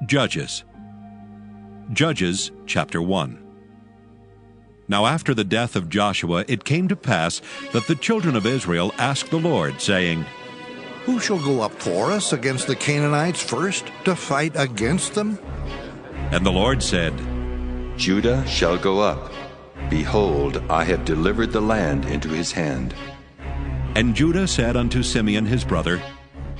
Judges chapter 1. Now after the death of Joshua it came to pass that the children of Israel asked the Lord, saying, Who shall go up for us against the Canaanites first, to fight against them? And the Lord said, Judah shall go up. Behold, I have delivered the land into his hand. And Judah said unto Simeon his brother,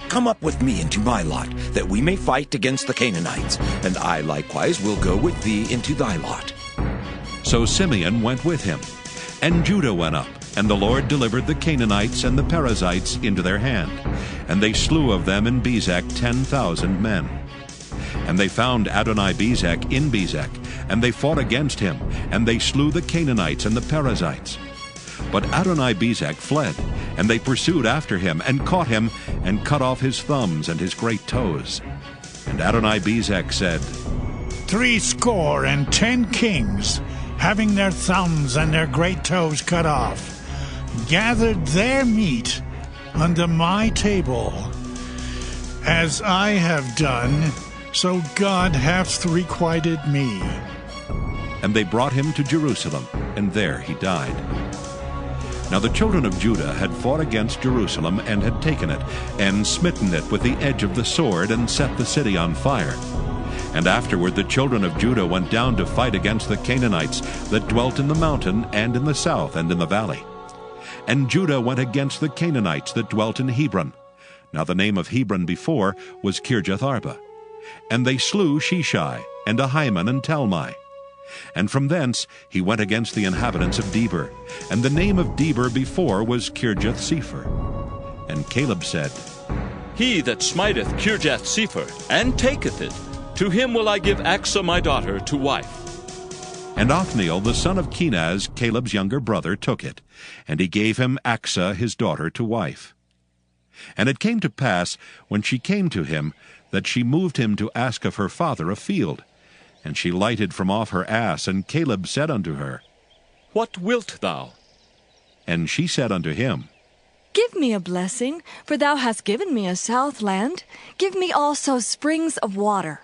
Come up with me into my lot, that we may fight against the Canaanites, and I likewise will go with thee into thy lot. So Simeon went with him. And Judah went up, and the Lord delivered the Canaanites and the Perizzites into their hand. And they slew of them in Bezek 10,000 men. And they found Adoni-Bezek in Bezek, and they fought against him, and they slew the Canaanites and the Perizzites. But Adoni-Bezek fled, and they pursued after him, and caught him, and cut off his thumbs and his great toes. And Adoni-Bezek said, 70 kings, having their thumbs and their great toes cut off, gathered their meat unto my table. As I have done, so God hath requited me. And they brought him to Jerusalem, and there he died. Now the children of Judah had fought against Jerusalem, and had taken it, and smitten it with the edge of the sword, and set the city on fire. And afterward the children of Judah went down to fight against the Canaanites that dwelt in the mountain, and in the south, and in the valley. And Judah went against the Canaanites that dwelt in Hebron. Now the name of Hebron before was Kirjath-arba. And they slew Sheshai, and Ahiman, and Talmai. And from thence he went against the inhabitants of Debir, and the name of Debir before was Kirjath-sepher. And Caleb said, He that smiteth Kirjath-sepher, and taketh it, to him will I give Achsah my daughter to wife. And Othniel the son of Kenaz, Caleb's younger brother, took it, and he gave him Achsah his daughter to wife. And it came to pass, when she came to him, that she moved him to ask of her father a field. And she lighted from off her ass, and Caleb said unto her, What wilt thou? And she said unto him, Give me a blessing, for thou hast given me a south land. Give me also springs of water.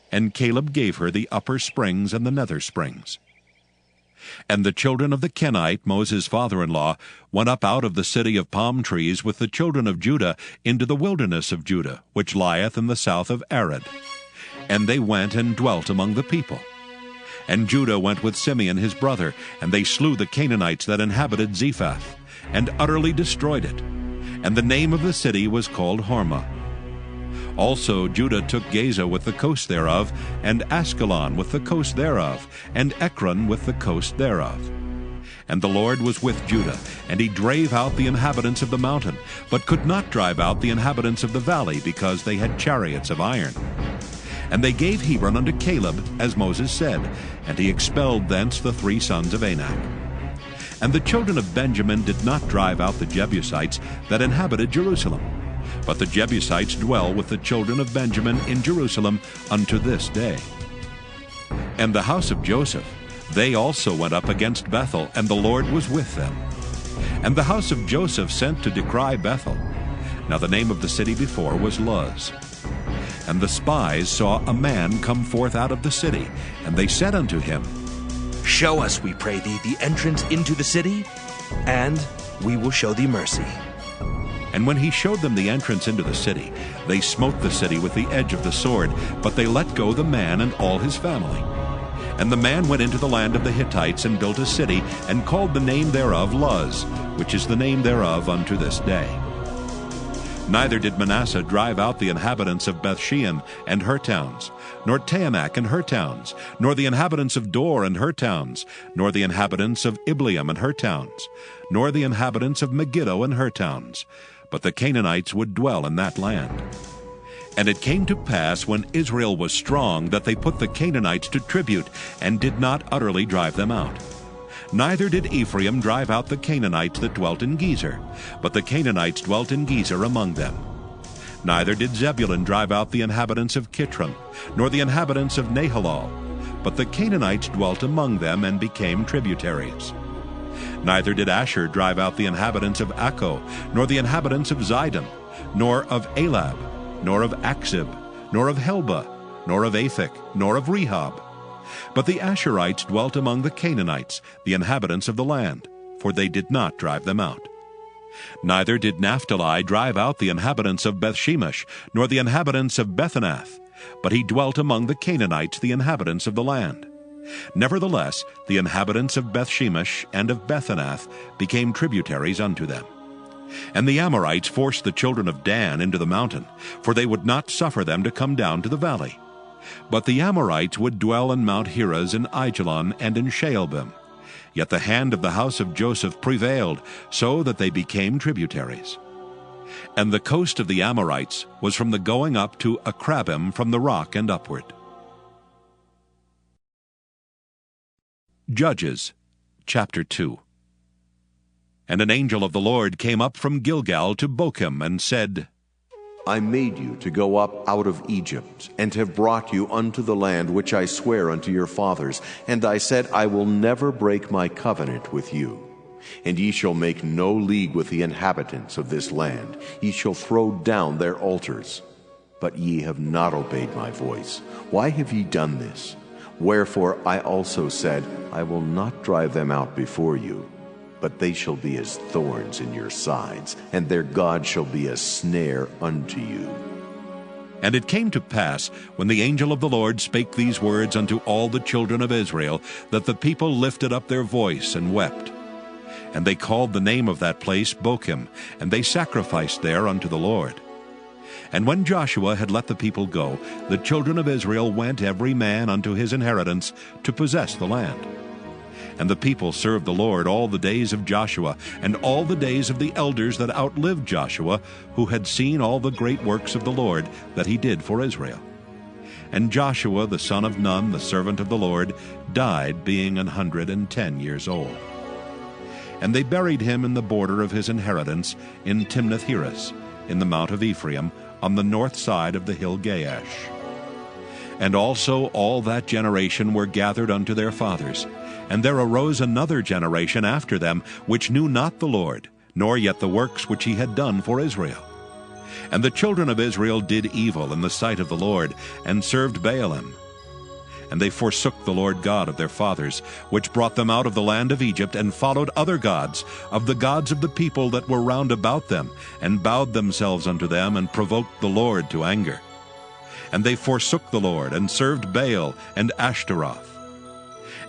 And Caleb gave her the upper springs and the nether springs. And the children of the Kenite, Moses' father-in-law, went up out of the city of palm trees with the children of Judah into the wilderness of Judah, which lieth in the south of Arad. And they went and dwelt among the people. And Judah went with Simeon his brother, and they slew the Canaanites that inhabited Zephath, and utterly destroyed it. And the name of the city was called Hormah. Also Judah took Gaza with the coast thereof, and Askelon with the coast thereof, and Ekron with the coast thereof. And the Lord was with Judah, and he drave out the inhabitants of the mountain, but could not drive out the inhabitants of the valley, because they had chariots of iron. And they gave Hebron unto Caleb, as Moses said, and he expelled thence the 3 sons of Anak. And the children of Benjamin did not drive out the Jebusites that inhabited Jerusalem, but the Jebusites dwell with the children of Benjamin in Jerusalem unto this day. And the house of Joseph, they also went up against Bethel, and the Lord was with them. And the house of Joseph sent to decry Bethel. Now the name of the city before was Luz. And the spies saw a man come forth out of the city, and they said unto him, Show us, we pray thee, the entrance into the city, and we will show thee mercy. And when he showed them the entrance into the city, they smote the city with the edge of the sword, but they let go the man and all his family. And the man went into the land of the Hittites, and built a city, and called the name thereof Luz, which is the name thereof unto this day. Neither did Manasseh drive out the inhabitants of Bethshean and her towns, nor Taanach and her towns, nor the inhabitants of Dor and her towns, nor the inhabitants of Ibleam and her towns, nor the inhabitants of Megiddo and her towns. But the Canaanites would dwell in that land. And it came to pass, when Israel was strong, that they put the Canaanites to tribute, and did not utterly drive them out. Neither did Ephraim drive out the Canaanites that dwelt in Gezer, but the Canaanites dwelt in Gezer among them. Neither did Zebulun drive out the inhabitants of Kitron, nor the inhabitants of Nahalal, but the Canaanites dwelt among them, and became tributaries. Neither did Asher drive out the inhabitants of Akko, nor the inhabitants of Zidon, nor of Elab, nor of Achzib, nor of Helba, nor of Aphek, nor of Rehob. But the Asherites dwelt among the Canaanites, the inhabitants of the land, for they did not drive them out. Neither did Naphtali drive out the inhabitants of Bethshemesh, nor the inhabitants of Bethanath, but he dwelt among the Canaanites, the inhabitants of the land. Nevertheless, the inhabitants of Bethshemesh and of Bethanath became tributaries unto them. And the Amorites forced the children of Dan into the mountain, for they would not suffer them to come down to the valley. But the Amorites would dwell in Mount Heres, in Aijalon, and in Shaalbim. Yet the hand of the house of Joseph prevailed, so that they became tributaries. And the coast of the Amorites was from the going up to Akrabim, from the rock and upward. Judges, chapter 2. And an angel of the Lord came up from Gilgal to Bochim, and said, I made you to go up out of Egypt, and have brought you unto the land which I swear unto your fathers. And I said, I will never break my covenant with you. And ye shall make no league with the inhabitants of this land. Ye shall throw down their altars. But ye have not obeyed my voice. Why have ye done this? Wherefore I also said, I will not drive them out before you, but they shall be as thorns in your sides, and their God shall be a snare unto you. And it came to pass, when the angel of the Lord spake these words unto all the children of Israel, that the people lifted up their voice and wept. And they called the name of that place Bochim, and they sacrificed there unto the Lord. And when Joshua had let the people go, the children of Israel went every man unto his inheritance to possess the land. And the people served the Lord all the days of Joshua, and all the days of the elders that outlived Joshua, who had seen all the great works of the Lord that he did for Israel. And Joshua the son of Nun, the servant of the Lord, died, being 110 years old. And they buried him in the border of his inheritance in Timnath-Heres, in the mount of Ephraim, on the north side of the hill Gaash. And also all that generation were gathered unto their fathers. And there arose another generation after them, which knew not the Lord, nor yet the works which he had done for Israel. And the children of Israel did evil in the sight of the Lord, and served Baalim. And they forsook the Lord God of their fathers, which brought them out of the land of Egypt, and followed other gods, of the gods of the people that were round about them, and bowed themselves unto them, and provoked the Lord to anger. And they forsook the Lord, and served Baal and Ashtaroth.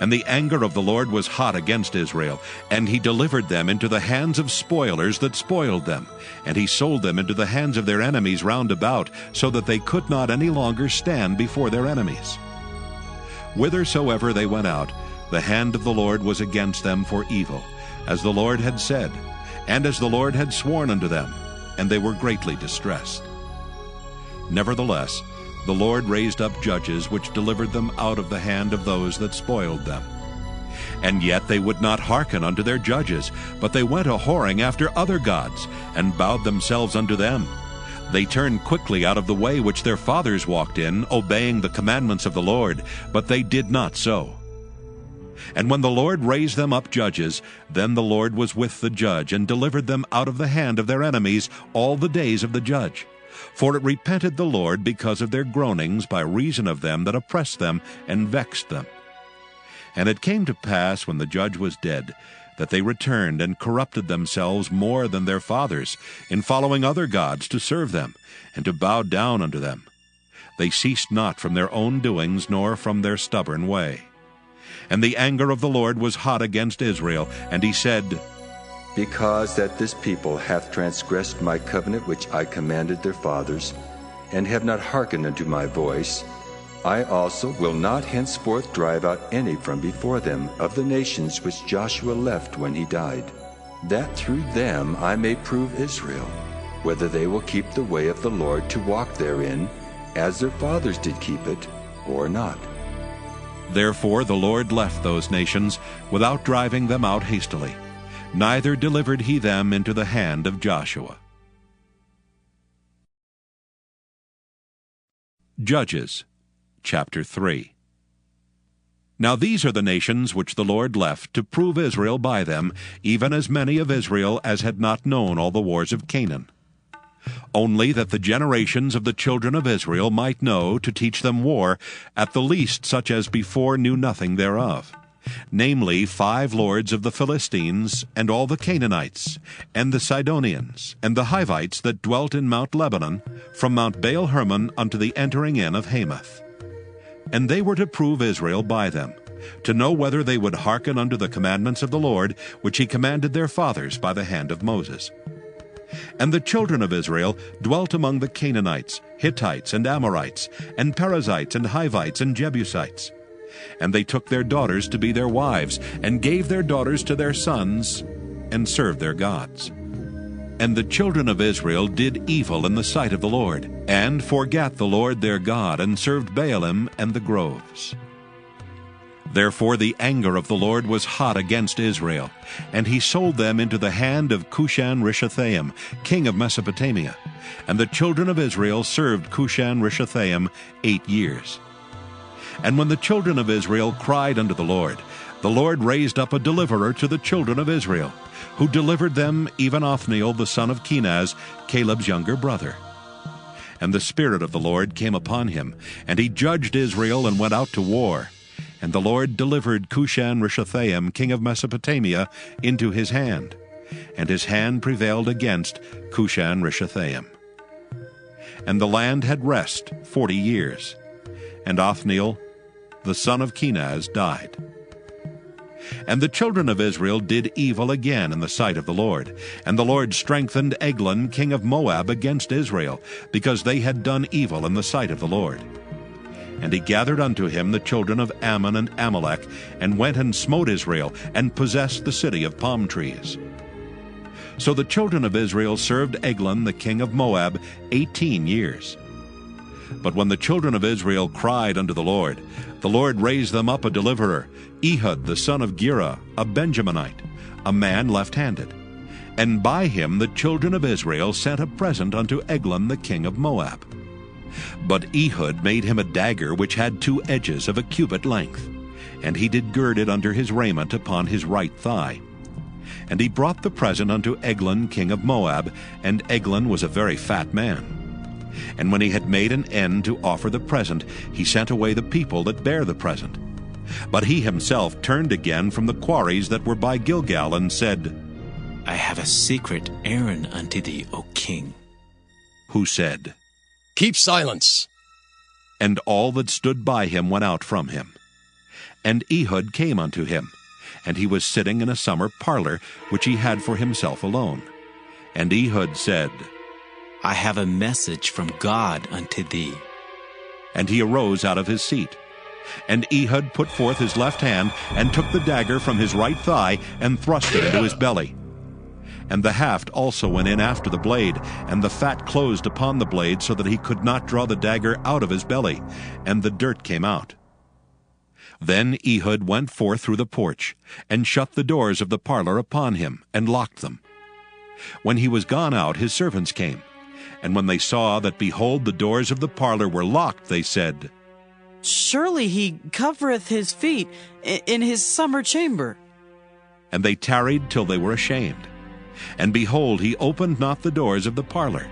And the anger of the Lord was hot against Israel, and he delivered them into the hands of spoilers that spoiled them, and he sold them into the hands of their enemies round about, so that they could not any longer stand before their enemies. Whithersoever they went out, the hand of the Lord was against them for evil, as the Lord had said, and as the Lord had sworn unto them, and they were greatly distressed. Nevertheless, the Lord raised up judges which delivered them out of the hand of those that spoiled them. And yet they would not hearken unto their judges, but they went a-whoring after other gods, and bowed themselves unto them. They turned quickly out of the way which their fathers walked in, obeying the commandments of the Lord, but they did not so. And when the Lord raised them up judges, then the Lord was with the judge, and delivered them out of the hand of their enemies all the days of the judge. For it repented the Lord because of their groanings by reason of them that oppressed them and vexed them. And it came to pass, when the judge was dead, that they returned and corrupted themselves more than their fathers, in following other gods to serve them, and to bow down unto them. They ceased not from their own doings, nor from their stubborn way. And the anger of the Lord was hot against Israel, and he said, Because that this people hath transgressed my covenant which I commanded their fathers, and have not hearkened unto my voice, I also will not henceforth drive out any from before them of the nations which Joshua left when he died, that through them I may prove Israel, whether they will keep the way of the Lord to walk therein, as their fathers did keep it, or not. Therefore the Lord left those nations without driving them out hastily, neither delivered he them into the hand of Joshua. Judges, chapter 3. Now these are the nations which the Lord left to prove Israel by them, even as many of Israel as had not known all the wars of Canaan. only that the generations of the children of Israel might know, to teach them war, at the least such as before knew nothing thereof, namely 5 lords of the Philistines, and all the Canaanites, and the Sidonians, and the Hivites that dwelt in Mount Lebanon, from Mount Baal Hermon unto the entering in of Hamath. And they were to prove Israel by them, to know whether they would hearken unto the commandments of the Lord, which he commanded their fathers by the hand of Moses. And the children of Israel dwelt among the Canaanites, Hittites, and Amorites, and Perizzites, and Hivites, and Jebusites. And they took their daughters to be their wives, and gave their daughters to their sons, and served their gods. And the children of Israel did evil in the sight of the Lord, and forgat the Lord their God, and served Baalim and the groves. Therefore the anger of the Lord was hot against Israel, and he sold them into the hand of Cushan-Rishathaim, king of Mesopotamia. And the children of Israel served Cushan-Rishathaim 8 years. And when the children of Israel cried unto the Lord raised up a deliverer to the children of Israel, who delivered them, even Othniel the son of Kenaz, Caleb's younger brother. And the Spirit of the Lord came upon him, and he judged Israel and went out to war. And the Lord delivered Cushan-Rishathaim, king of Mesopotamia, into his hand, and his hand prevailed against Cushan-Rishathaim. And the land had rest 40 years, and Othniel, the son of Kenaz, died. And the children of Israel did evil again in the sight of the Lord, and the Lord strengthened Eglon, king of Moab, against Israel, because they had done evil in the sight of the Lord. And he gathered unto him the children of Ammon and Amalek, and went and smote Israel, and possessed the city of palm trees. So the children of Israel served Eglon the king of Moab 18 years. But when the children of Israel cried unto the Lord raised them up a deliverer, Ehud the son of Gera, a Benjaminite, a man left-handed. And by him the children of Israel sent a present unto Eglon the king of Moab. But Ehud made him a dagger which had 2 edges of a cubit length, and he did gird it under his raiment upon his right thigh. And he brought the present unto Eglon king of Moab, and Eglon was a very fat man. And when he had made an end to offer the present, he sent away the people that bare the present. But he himself turned again from the quarries that were by Gilgal, and said, I have a secret errand unto thee, O king. Who said, Keep silence. And all that stood by him went out from him. And Ehud came unto him, and he was sitting in a summer parlor, which he had for himself alone. And Ehud said, I have a message from God unto thee. And he arose out of his seat. And Ehud put forth his left hand, and took the dagger from his right thigh, and thrust it into his belly. And the haft also went in after the blade, and the fat closed upon the blade, so that he could not draw the dagger out of his belly, and the dirt came out. Then Ehud went forth through the porch, and shut the doors of the parlor upon him, and locked them. When he was gone out, his servants came, and when they saw that, behold, the doors of the parlor were locked, they said, Surely he covereth his feet in his summer chamber. And they tarried till they were ashamed. And behold, he opened not the doors of the parlor.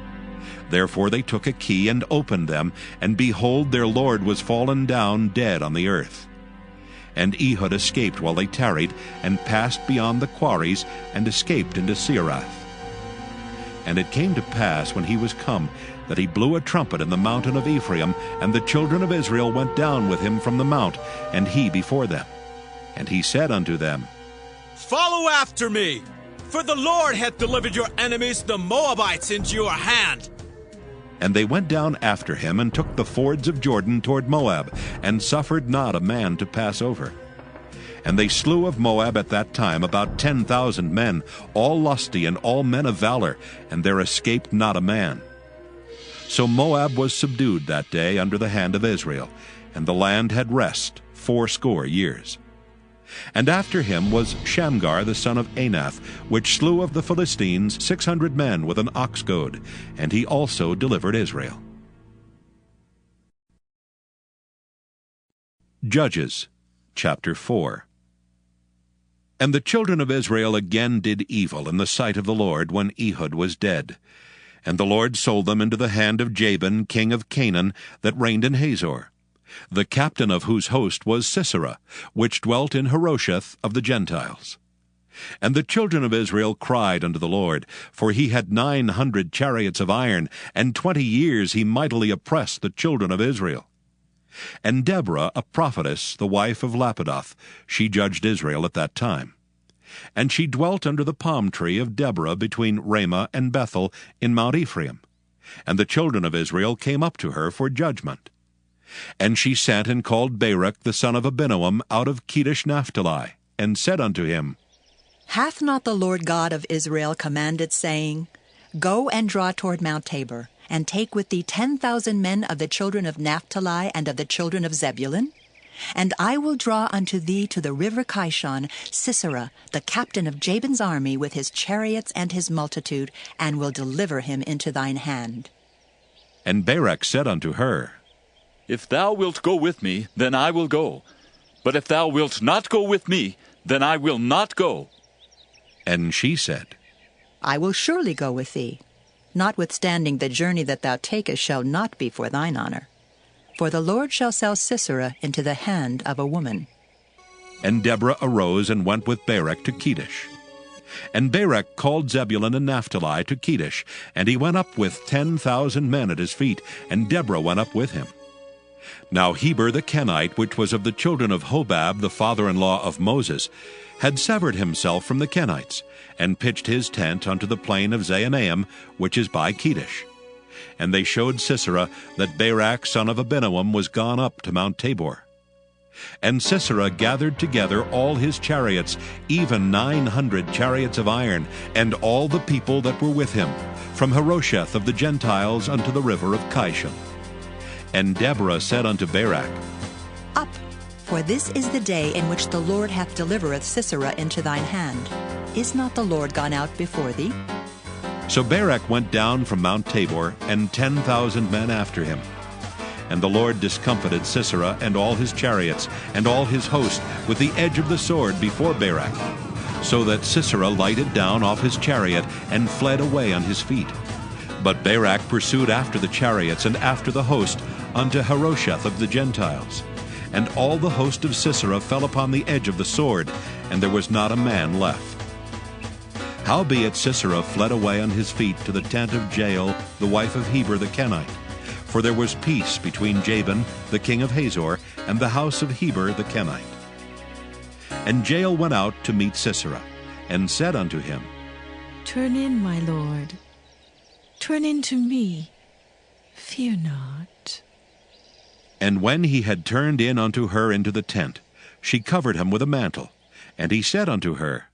Therefore they took a key and opened them, and behold, their lord was fallen down dead on the earth. And Ehud escaped while they tarried, and passed beyond the quarries, and escaped into Seirath. And it came to pass, when he was come, that he blew a trumpet in the mountain of Ephraim, and the children of Israel went down with him from the mount, and he before them. And he said unto them, Follow after me, for the Lord hath delivered your enemies, the Moabites, into your hand. And they went down after him, and took the fords of Jordan toward Moab, and suffered not a man to pass over. And they slew of Moab at that time about 10,000 men, all lusty and all men of valor, and there escaped not a man. So Moab was subdued that day under the hand of Israel, and the land had rest 80 years. And after him was Shamgar the son of Anath, which slew of the Philistines 600 men with an ox goad, and he also delivered Israel. Judges chapter 4. And the children of Israel again did evil in the sight of the Lord when Ehud was dead. And the Lord sold them into the hand of Jabin, king of Canaan, that reigned in Hazor, the captain of whose host was Sisera, which dwelt in Harosheth of the Gentiles. And the children of Israel cried unto the Lord, for he had 900 chariots of iron, and 20 years he mightily oppressed the children of Israel. And Deborah, a prophetess, the wife of Lapidoth, she judged Israel at that time. And she dwelt under the palm tree of Deborah between Ramah and Bethel in Mount Ephraim. And the children of Israel came up to her for judgment. And she sent and called Barak the son of Abinoam out of Kedesh Naphtali, and said unto him, Hath not the Lord God of Israel commanded, saying, Go and draw toward Mount Tabor, and take with thee 10,000 men of the children of Naphtali and of the children of Zebulun? And I will draw unto thee to the river Kishon Sisera, the captain of Jabin's army, with his chariots and his multitude, and will deliver him into thine hand. And Barak said unto her, If thou wilt go with me, then I will go. But if thou wilt not go with me, then I will not go. And she said, I will surely go with thee. Notwithstanding the journey that thou takest shall not be for thine honor. For the Lord shall sell Sisera into the hand of a woman. And Deborah arose and went with Barak to Kedesh. And Barak called Zebulun and Naphtali to Kedesh, and he went up with 10,000 men at his feet, and Deborah went up with him. Now Heber the Kenite, which was of the children of Hobab, the father-in-law of Moses, had severed himself from the Kenites, and pitched his tent unto the plain of Zaanaim, which is by Kedesh. And they showed Sisera that Barak son of Abinoam was gone up to Mount Tabor. And Sisera gathered together all his chariots, even 900 chariots of iron, and all the people that were with him, from Harosheth of the Gentiles unto the river of Kishon. And Deborah said unto Barak, Up, for this is the day in which the Lord hath delivereth Sisera into thine hand. Is not the Lord gone out before thee? So Barak went down from Mount Tabor, and 10,000 men after him. And the Lord discomfited Sisera and all his chariots, and all his host, with the edge of the sword before Barak, so that Sisera lighted down off his chariot, and fled away on his feet. But Barak pursued after the chariots and after the host unto Harosheth of the Gentiles. And all the host of Sisera fell upon the edge of the sword, and there was not a man left. Howbeit Sisera fled away on his feet to the tent of Jael, the wife of Heber the Kenite. For there was peace between Jabin, the king of Hazor, and the house of Heber the Kenite. And Jael went out to meet Sisera, and said unto him, Turn in, my lord. Turn in to me. Fear not. And when he had turned in unto her into the tent, she covered him with a mantle. And he said unto her,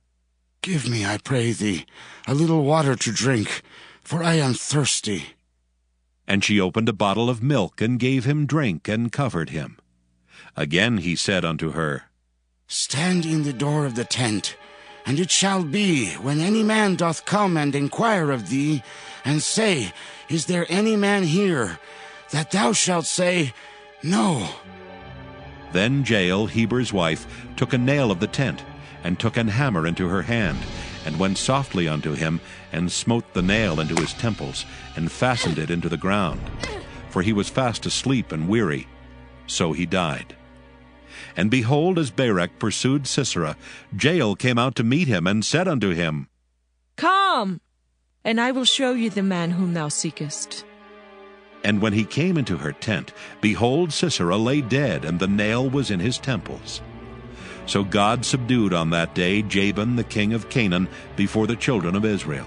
Give me, I pray thee, a little water to drink, for I am thirsty. And she opened a bottle of milk, and gave him drink, and covered him. Again he said unto her, Stand in the door of the tent, and it shall be, when any man doth come and inquire of thee, and say, Is there any man here? That thou shalt say, No. Then Jael, Heber's wife, took a nail of the tent, and took an hammer into her hand, and went softly unto him, and smote the nail into his temples, and fastened it into the ground. For he was fast asleep and weary. So he died. And behold, as Barak pursued Sisera, Jael came out to meet him, and said unto him, Come, and I will show you the man whom thou seekest. And when he came into her tent, behold, Sisera lay dead, and the nail was in his temples. So God subdued on that day Jabin the king of Canaan before the children of Israel.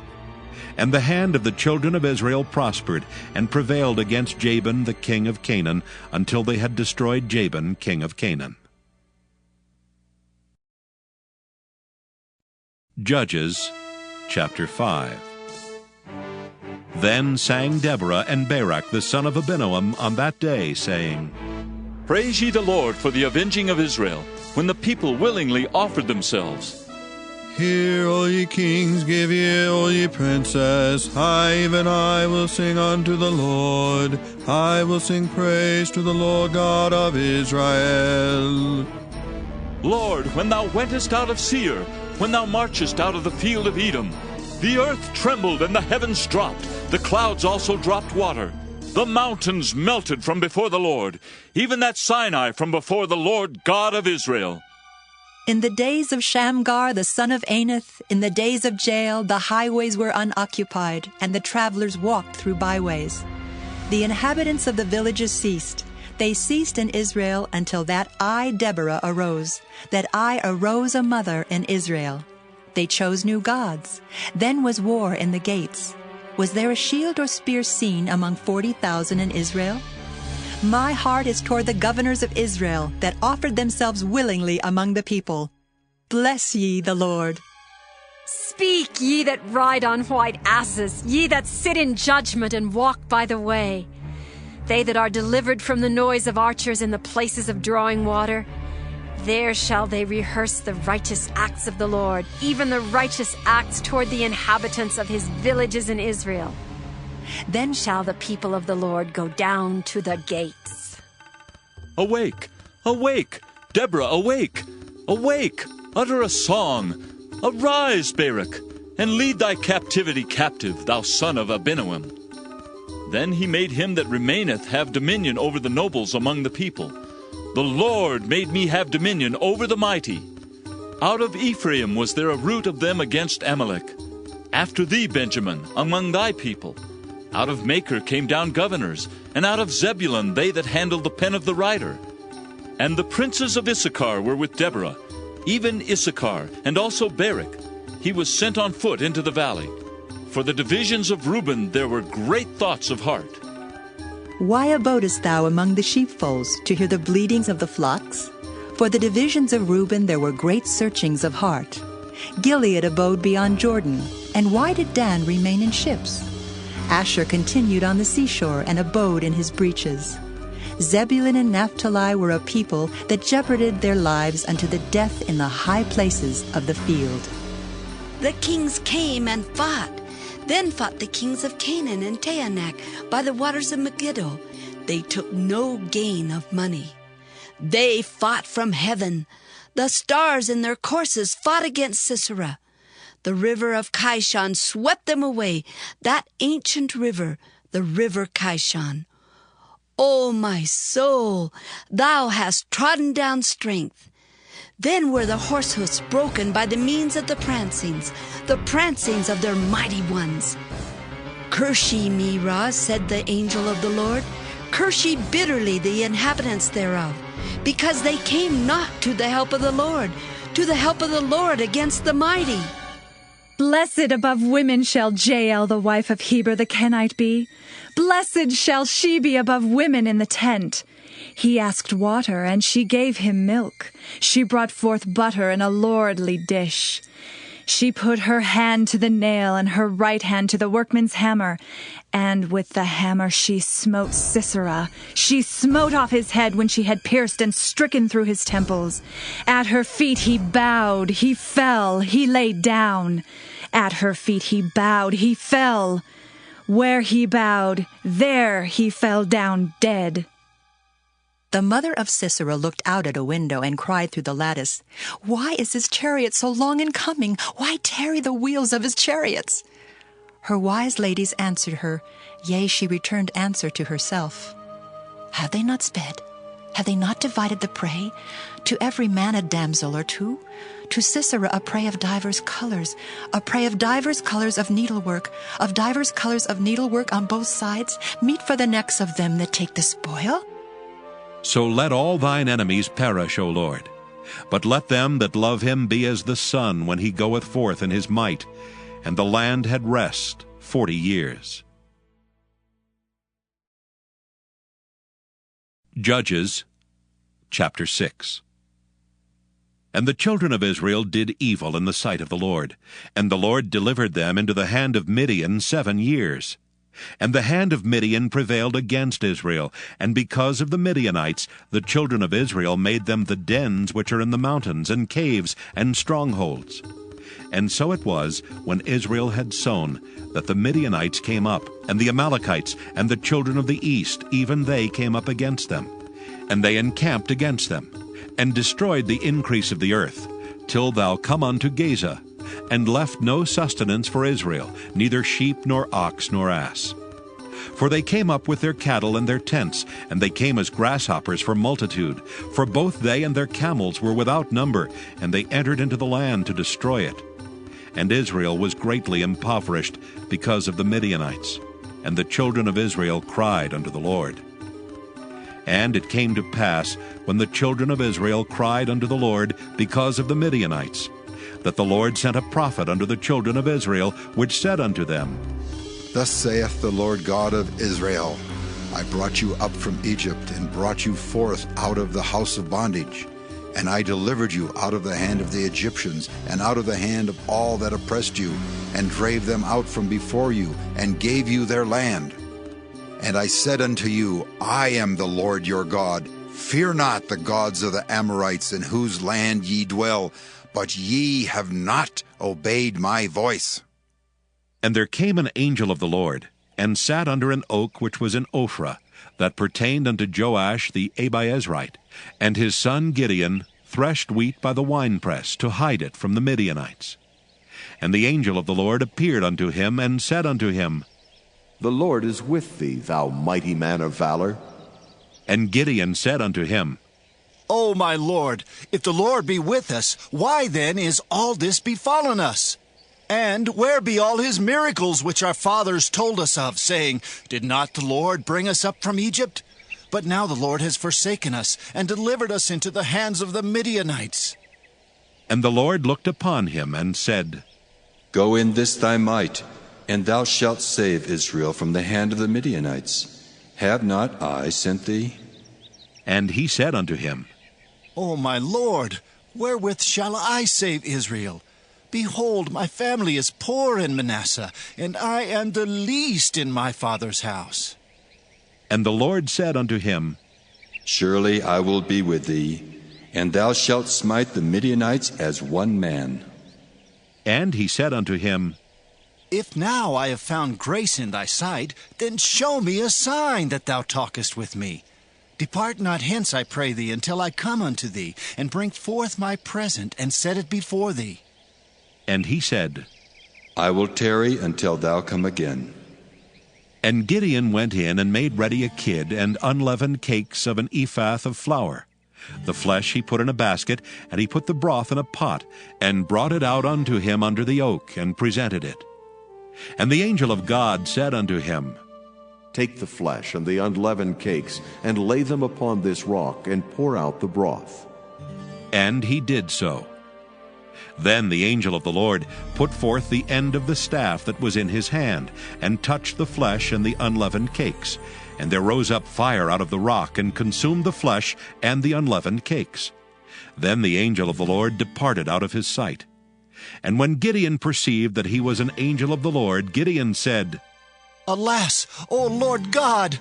And the hand of the children of Israel prospered, and prevailed against Jabin the king of Canaan, until they had destroyed Jabin king of Canaan. Judges chapter 5. Then sang Deborah and Barak the son of Abinoam on that day, saying, Praise ye the Lord for the avenging of Israel, when the people willingly offered themselves. Hear, all ye kings, give ear, all ye princes. I, even I, will sing unto the Lord. I will sing praise to the Lord God of Israel. Lord, when thou wentest out of Seir, when thou marchest out of the field of Edom, the earth trembled and the heavens dropped, The clouds also dropped water. The mountains melted from before the Lord, even that Sinai from before the Lord God of Israel. In the days of Shamgar, the son of Anath, in the days of Jael, the highways were unoccupied, and the travelers walked through byways. The inhabitants of the villages ceased. They ceased in Israel until that I, Deborah, arose, that I arose a mother in Israel. They chose new gods. Then was war in the gates. Was there a shield or spear seen among 40,000 in Israel? My heart is toward the governors of Israel that offered themselves willingly among the people. Bless ye the Lord. Speak, ye that ride on white asses, ye that sit in judgment and walk by the way. They that are delivered from the noise of archers in the places of drawing water, there shall they rehearse the righteous acts of the Lord, even the righteous acts toward the inhabitants of his villages in Israel. Then shall the people of the Lord go down to the gates. Awake, awake, Deborah, awake, awake, utter a song. Arise, Barak, and lead thy captivity captive, thou son of Abinoam. Then he made him that remaineth have dominion over the nobles among the people. The Lord made me have dominion over the mighty. Out of Ephraim was there a root of them against Amalek. After thee, Benjamin, among thy people. Out of Machir came down governors, and out of Zebulun they that handled the pen of the writer. And the princes of Issachar were with Deborah, even Issachar, and also Barak. He was sent on foot into the valley. For the divisions of Reuben there were great thoughts of heart. Why abodest thou among the sheepfolds to hear the bleatings of the flocks? For the divisions of Reuben there were great searchings of heart. Gilead abode beyond Jordan, and why did Dan remain in ships? Asher continued on the seashore and abode in his breaches. Zebulun and Naphtali were a people that jeoparded their lives unto the death in the high places of the field. The kings came and fought. Then fought the kings of Canaan and Taanach by the waters of Megiddo. They took no gain of money. They fought from heaven. The stars in their courses fought against Sisera. The river of Kishon swept them away, that ancient river, the river Kishon. O my soul, thou hast trodden down strength. Then were the horse hoofs broken by the means of the prancings of their mighty ones. Curse ye Mirah, said the angel of the Lord. Curse ye bitterly the inhabitants thereof, because they came not to the help of the Lord, to the help of the Lord against the mighty. Blessed above women shall Jael, the wife of Heber the Kenite, be. Blessed shall she be above women in the tent. He asked water, and she gave him milk. She brought forth butter in a lordly dish. She put her hand to the nail, and her right hand to the workman's hammer. And with the hammer she smote Sisera. She smote off his head when she had pierced and stricken through his temples. At her feet he bowed, he fell, he lay down. At her feet he bowed, he fell. Where he bowed, there he fell down dead. The mother of Sisera looked out at a window and cried through the lattice, Why is his chariot so long in coming? Why tarry the wheels of his chariots? Her wise ladies answered her, yea, she returned answer to herself. Have they not sped? Have they not divided the prey? To every man a damsel or two? To Sisera a prey of divers colors, a prey of divers colors of needlework on both sides, meat for the necks of them that take the spoil? So let all thine enemies perish, O Lord. But let them that love him be as the sun when he goeth forth in his might. And the land had rest 40 years. Judges, chapter 6. And the children of Israel did evil in the sight of the Lord, and the Lord delivered them into the hand of Midian 7 years. And the hand of Midian prevailed against Israel, and because of the Midianites the children of Israel made them the dens which are in the mountains, and caves, and strongholds. And so it was, when Israel had sown, that the Midianites came up, and the Amalekites, and the children of the east, even they came up against them. And they encamped against them, and destroyed the increase of the earth, till thou come unto Gaza, and left no sustenance for Israel, neither sheep nor ox nor ass. For they came up with their cattle and their tents, and they came as grasshoppers for multitude. For both they and their camels were without number, and they entered into the land to destroy it. And Israel was greatly impoverished because of the Midianites. And the children of Israel cried unto the Lord. And it came to pass, when the children of Israel cried unto the Lord because of the Midianites, that the Lord sent a prophet unto the children of Israel, which said unto them, Thus saith the Lord God of Israel, I brought you up from Egypt, and brought you forth out of the house of bondage. And I delivered you out of the hand of the Egyptians, and out of the hand of all that oppressed you, and drave them out from before you, and gave you their land. And I said unto you, I am the Lord your God. Fear not the gods of the Amorites, in whose land ye dwell, but ye have not obeyed my voice. And there came an angel of the Lord, and sat under an oak which was in Ophrah, that pertained unto Joash the Abiezrite. And his son Gideon threshed wheat by the winepress, to hide it from the Midianites. And the angel of the Lord appeared unto him, and said unto him, The Lord is with thee, thou mighty man of valor. And Gideon said unto him, O my Lord, if the Lord be with us, why then is all this befallen us? And where be all his miracles which our fathers told us of, saying, Did not the Lord bring us up from Egypt? But now the Lord has forsaken us, and delivered us into the hands of the Midianites. And the Lord looked upon him, and said, Go in this thy might, and thou shalt save Israel from the hand of the Midianites. Have not I sent thee? And he said unto him, O my Lord, wherewith shall I save Israel? Behold, my family is poor in Manasseh, and I am the least in my father's house. And the Lord said unto him, Surely I will be with thee, and thou shalt smite the Midianites as one man. And he said unto him, If now I have found grace in thy sight, then show me a sign that thou talkest with me. Depart not hence, I pray thee, until I come unto thee, and bring forth my present, and set it before thee. And he said, I will tarry until thou come again. And Gideon went in and made ready a kid and unleavened cakes of an ephah of flour. The flesh he put in a basket, and he put the broth in a pot, and brought it out unto him under the oak, and presented it. And the angel of God said unto him, Take the flesh and the unleavened cakes, and lay them upon this rock, and pour out the broth. And he did so. Then the angel of the Lord put forth the end of the staff that was in his hand, and touched the flesh and the unleavened cakes. And there rose up fire out of the rock, and consumed the flesh and the unleavened cakes. Then the angel of the Lord departed out of his sight. And when Gideon perceived that he was an angel of the Lord, Gideon said, Alas, O Lord God,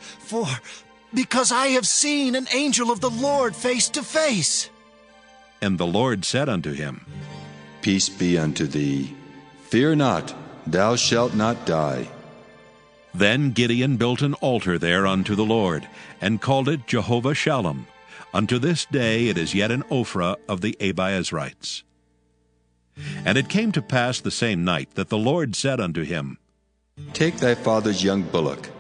because I have seen an angel of the Lord face to face. And the Lord said unto him, Peace be unto thee. Fear not, thou shalt not die. Then Gideon built an altar there unto the Lord, and called it Jehovah Shalom. Unto this day it is yet in Ophrah of the Abiezrites. And it came to pass the same night that the Lord said unto him, Take thy father's young bullock,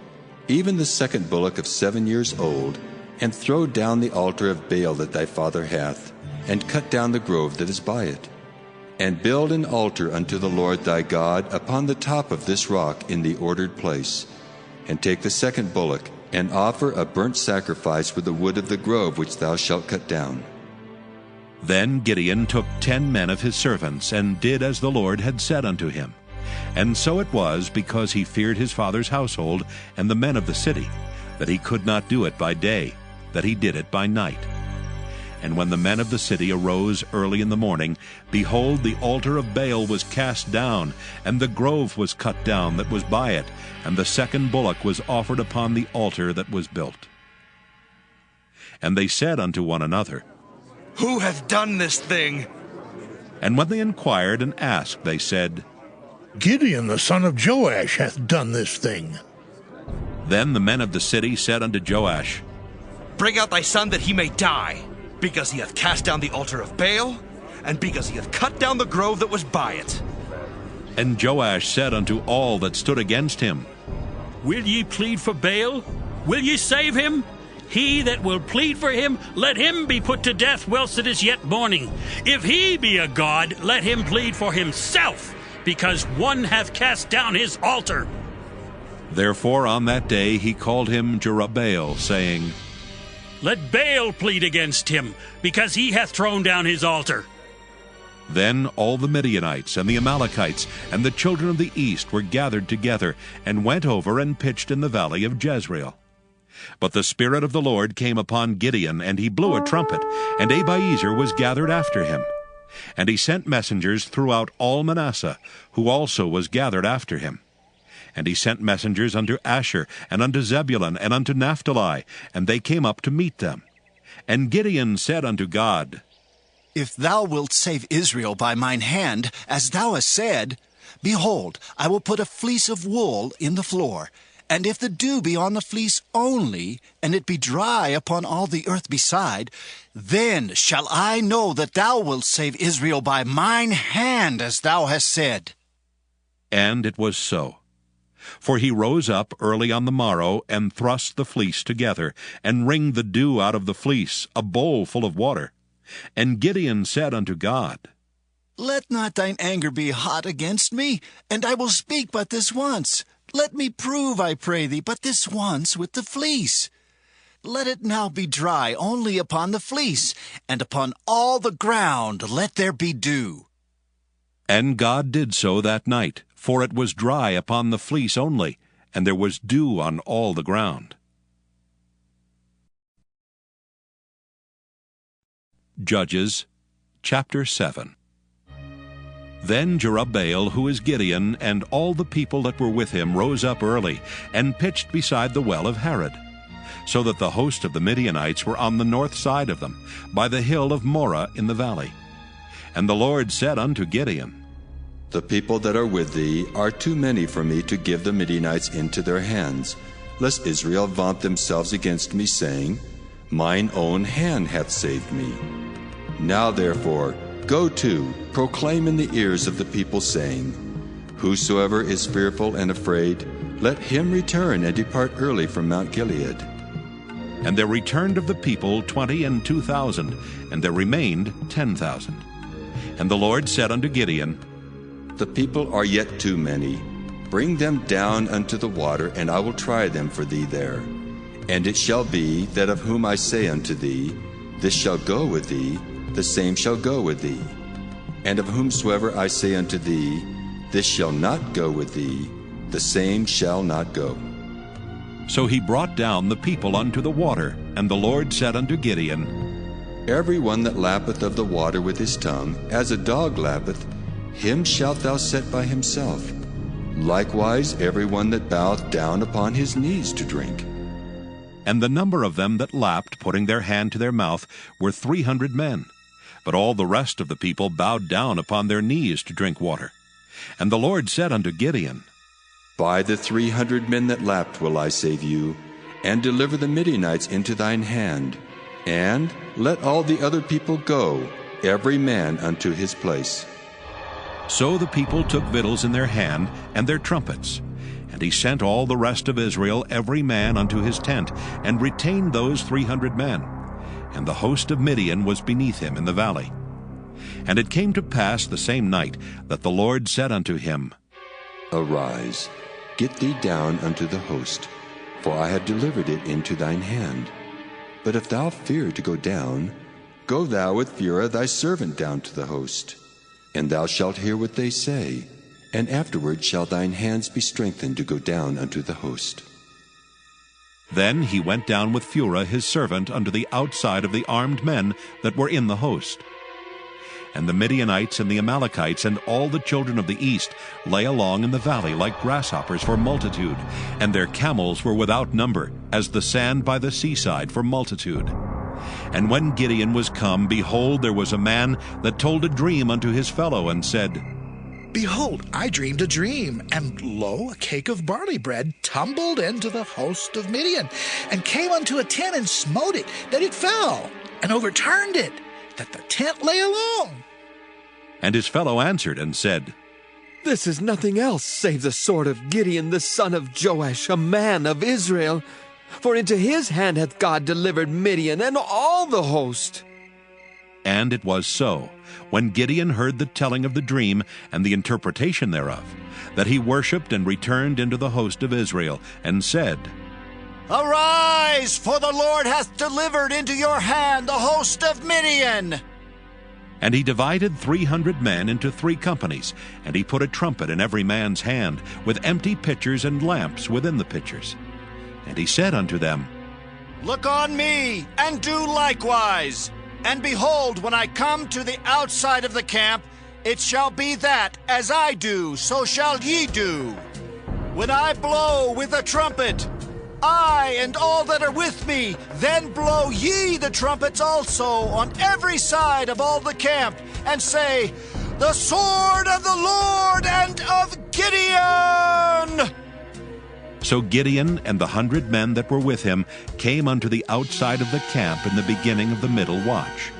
even the second bullock of 7 years old, and throw down the altar of Baal that thy father hath, and cut down the grove that is by it. And build an altar unto the Lord thy God upon the top of this rock in the ordered place. And take the second bullock, and offer a burnt sacrifice with the wood of the grove which thou shalt cut down. Then Gideon took 10 men of his servants, and did as the Lord had said unto him. And so it was, because he feared his father's household and the men of the city, that he could not do it by day, that he did it by night. And when the men of the city arose early in the morning, behold, the altar of Baal was cast down, and the grove was cut down that was by it, and the second bullock was offered upon the altar that was built. And they said unto one another, Who hath done this thing? And when they inquired and asked, they said, Gideon the son of Joash hath done this thing. Then the men of the city said unto Joash, Bring out thy son that he may die, because he hath cast down the altar of Baal, and because he hath cut down the grove that was by it. And Joash said unto all that stood against him, Will ye plead for Baal? Will ye save him? He that will plead for him, let him be put to death whilst it is yet morning. If he be a god, let him plead for himself, because one hath cast down his altar. Therefore on that day he called him Jerubbaal, saying, Let Baal plead against him, because he hath thrown down his altar. Then all the Midianites and the Amalekites and the children of the east were gathered together, and went over and pitched in the valley of Jezreel. But the Spirit of the Lord came upon Gideon, and he blew a trumpet, and Abiezer was gathered after him. And he sent messengers throughout all Manasseh, who also was gathered after him. And he sent messengers unto Asher, and unto Zebulun, and unto Naphtali, and they came up to meet them. And Gideon said unto God, If thou wilt save Israel by mine hand, as thou hast said, behold, I will put a fleece of wool in the floor, and if the dew be on the fleece only, and it be dry upon all the earth beside, then shall I know that thou wilt save Israel by mine hand, as thou hast said. And it was so. For he rose up early on the morrow, and thrust the fleece together, and wringed the dew out of the fleece, a bowl full of water. And Gideon said unto God, Let not thine anger be hot against me, and I will speak but this once. Let me prove, I pray thee, but this once with the fleece. Let it now be dry only upon the fleece, and upon all the ground let there be dew. And God did so that night, for it was dry upon the fleece only, and there was dew on all the ground. Judges, chapter 7. Then Jerubbaal, who is Gideon, and all the people that were with him rose up early, and pitched beside the well of Harod, so that the host of the Midianites were on the north side of them, by the hill of Moreh in the valley. And the Lord said unto Gideon, The people that are with thee are too many for me to give the Midianites into their hands, lest Israel vaunt themselves against me, saying, Mine own hand hath saved me. Now therefore, go to, proclaim in the ears of the people, saying, Whosoever is fearful and afraid, let him return and depart early from Mount Gilead. And there returned of the people 22,000, and there remained 10,000. And the Lord said unto Gideon, The people are yet too many. Bring them down unto the water, and I will try them for thee there. And it shall be that of whom I say unto thee, This shall go with thee, the same shall go with thee. And of whomsoever I say unto thee, This shall not go with thee, the same shall not go. So he brought down the people unto the water, and the Lord said unto Gideon, Every one that lappeth of the water with his tongue, as a dog lappeth, him shalt thou set by himself. Likewise every one that boweth down upon his knees to drink. And the number of them that lapped, putting their hand to their mouth, were 300 men. But all the rest of the people bowed down upon their knees to drink water. And the Lord said unto Gideon, By the 300 men that lapped will I save you, and deliver the Midianites into thine hand. And let all the other people go, every man unto his place. So the people took victuals in their hand, and their trumpets. And he sent all the rest of Israel, every man unto his tent, and retained those 300 men. And the host of Midian was beneath him in the valley. And it came to pass the same night that the Lord said unto him, Arise, get thee down unto the host, for I have delivered it into thine hand. But if thou fear to go down, go thou with Phurah thy servant down to the host. And thou shalt hear what they say, and afterward shall thine hands be strengthened to go down unto the host. Then he went down with Phurah his servant unto the outside of the armed men that were in the host. And the Midianites and the Amalekites and all the children of the east lay along in the valley like grasshoppers for multitude, and their camels were without number, as the sand by the seaside for multitude. And when Gideon was come, behold, there was a man that told a dream unto his fellow, and said, Behold, I dreamed a dream, and lo, a cake of barley bread tumbled into the host of Midian, and came unto a tent and smote it, that it fell, and overturned it, that the tent lay alone. And his fellow answered and said, This is nothing else save the sword of Gideon the son of Joash, a man of Israel. For into his hand hath God delivered Midian and all the host. And it was so, when Gideon heard the telling of the dream and the interpretation thereof, that he worshipped and returned into the host of Israel, and said, Arise, for the Lord hath delivered into your hand the host of Midian. And he divided 300 men into 3 companies, and he put a trumpet in every man's hand, with empty pitchers and lamps within the pitchers. And he said unto them, Look on me, and do likewise. And behold, when I come to the outside of the camp, it shall be that, as I do, so shall ye do. When I blow with a trumpet, I and all that are with me, then blow ye the trumpets also on every side of all the camp, and say, The sword of the Lord and of Gideon! So Gideon and the 100 men that were with him came unto the outside of the camp in the beginning of the middle watch.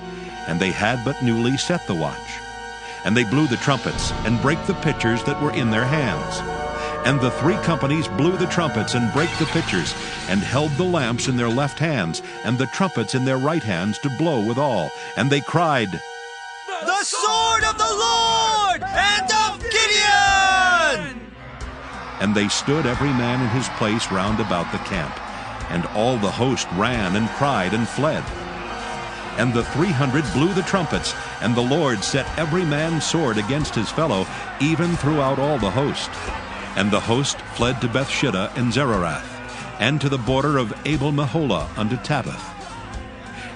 And they had but newly set the watch. And they blew the trumpets, and brake the pitchers that were in their hands. And the 3 companies blew the trumpets, and brake the pitchers, and held the lamps in their left hands, and the trumpets in their right hands to blow withal. And they cried, The sword of the Lord and of Gideon! And they stood every man in his place round about the camp. And all the host ran and cried and fled. And the 300 blew the trumpets, and the Lord set every man's sword against his fellow, even throughout all the host. And the host fled to Bethshitta and Zererath, and to the border of Abel-Meholah unto Tabbath.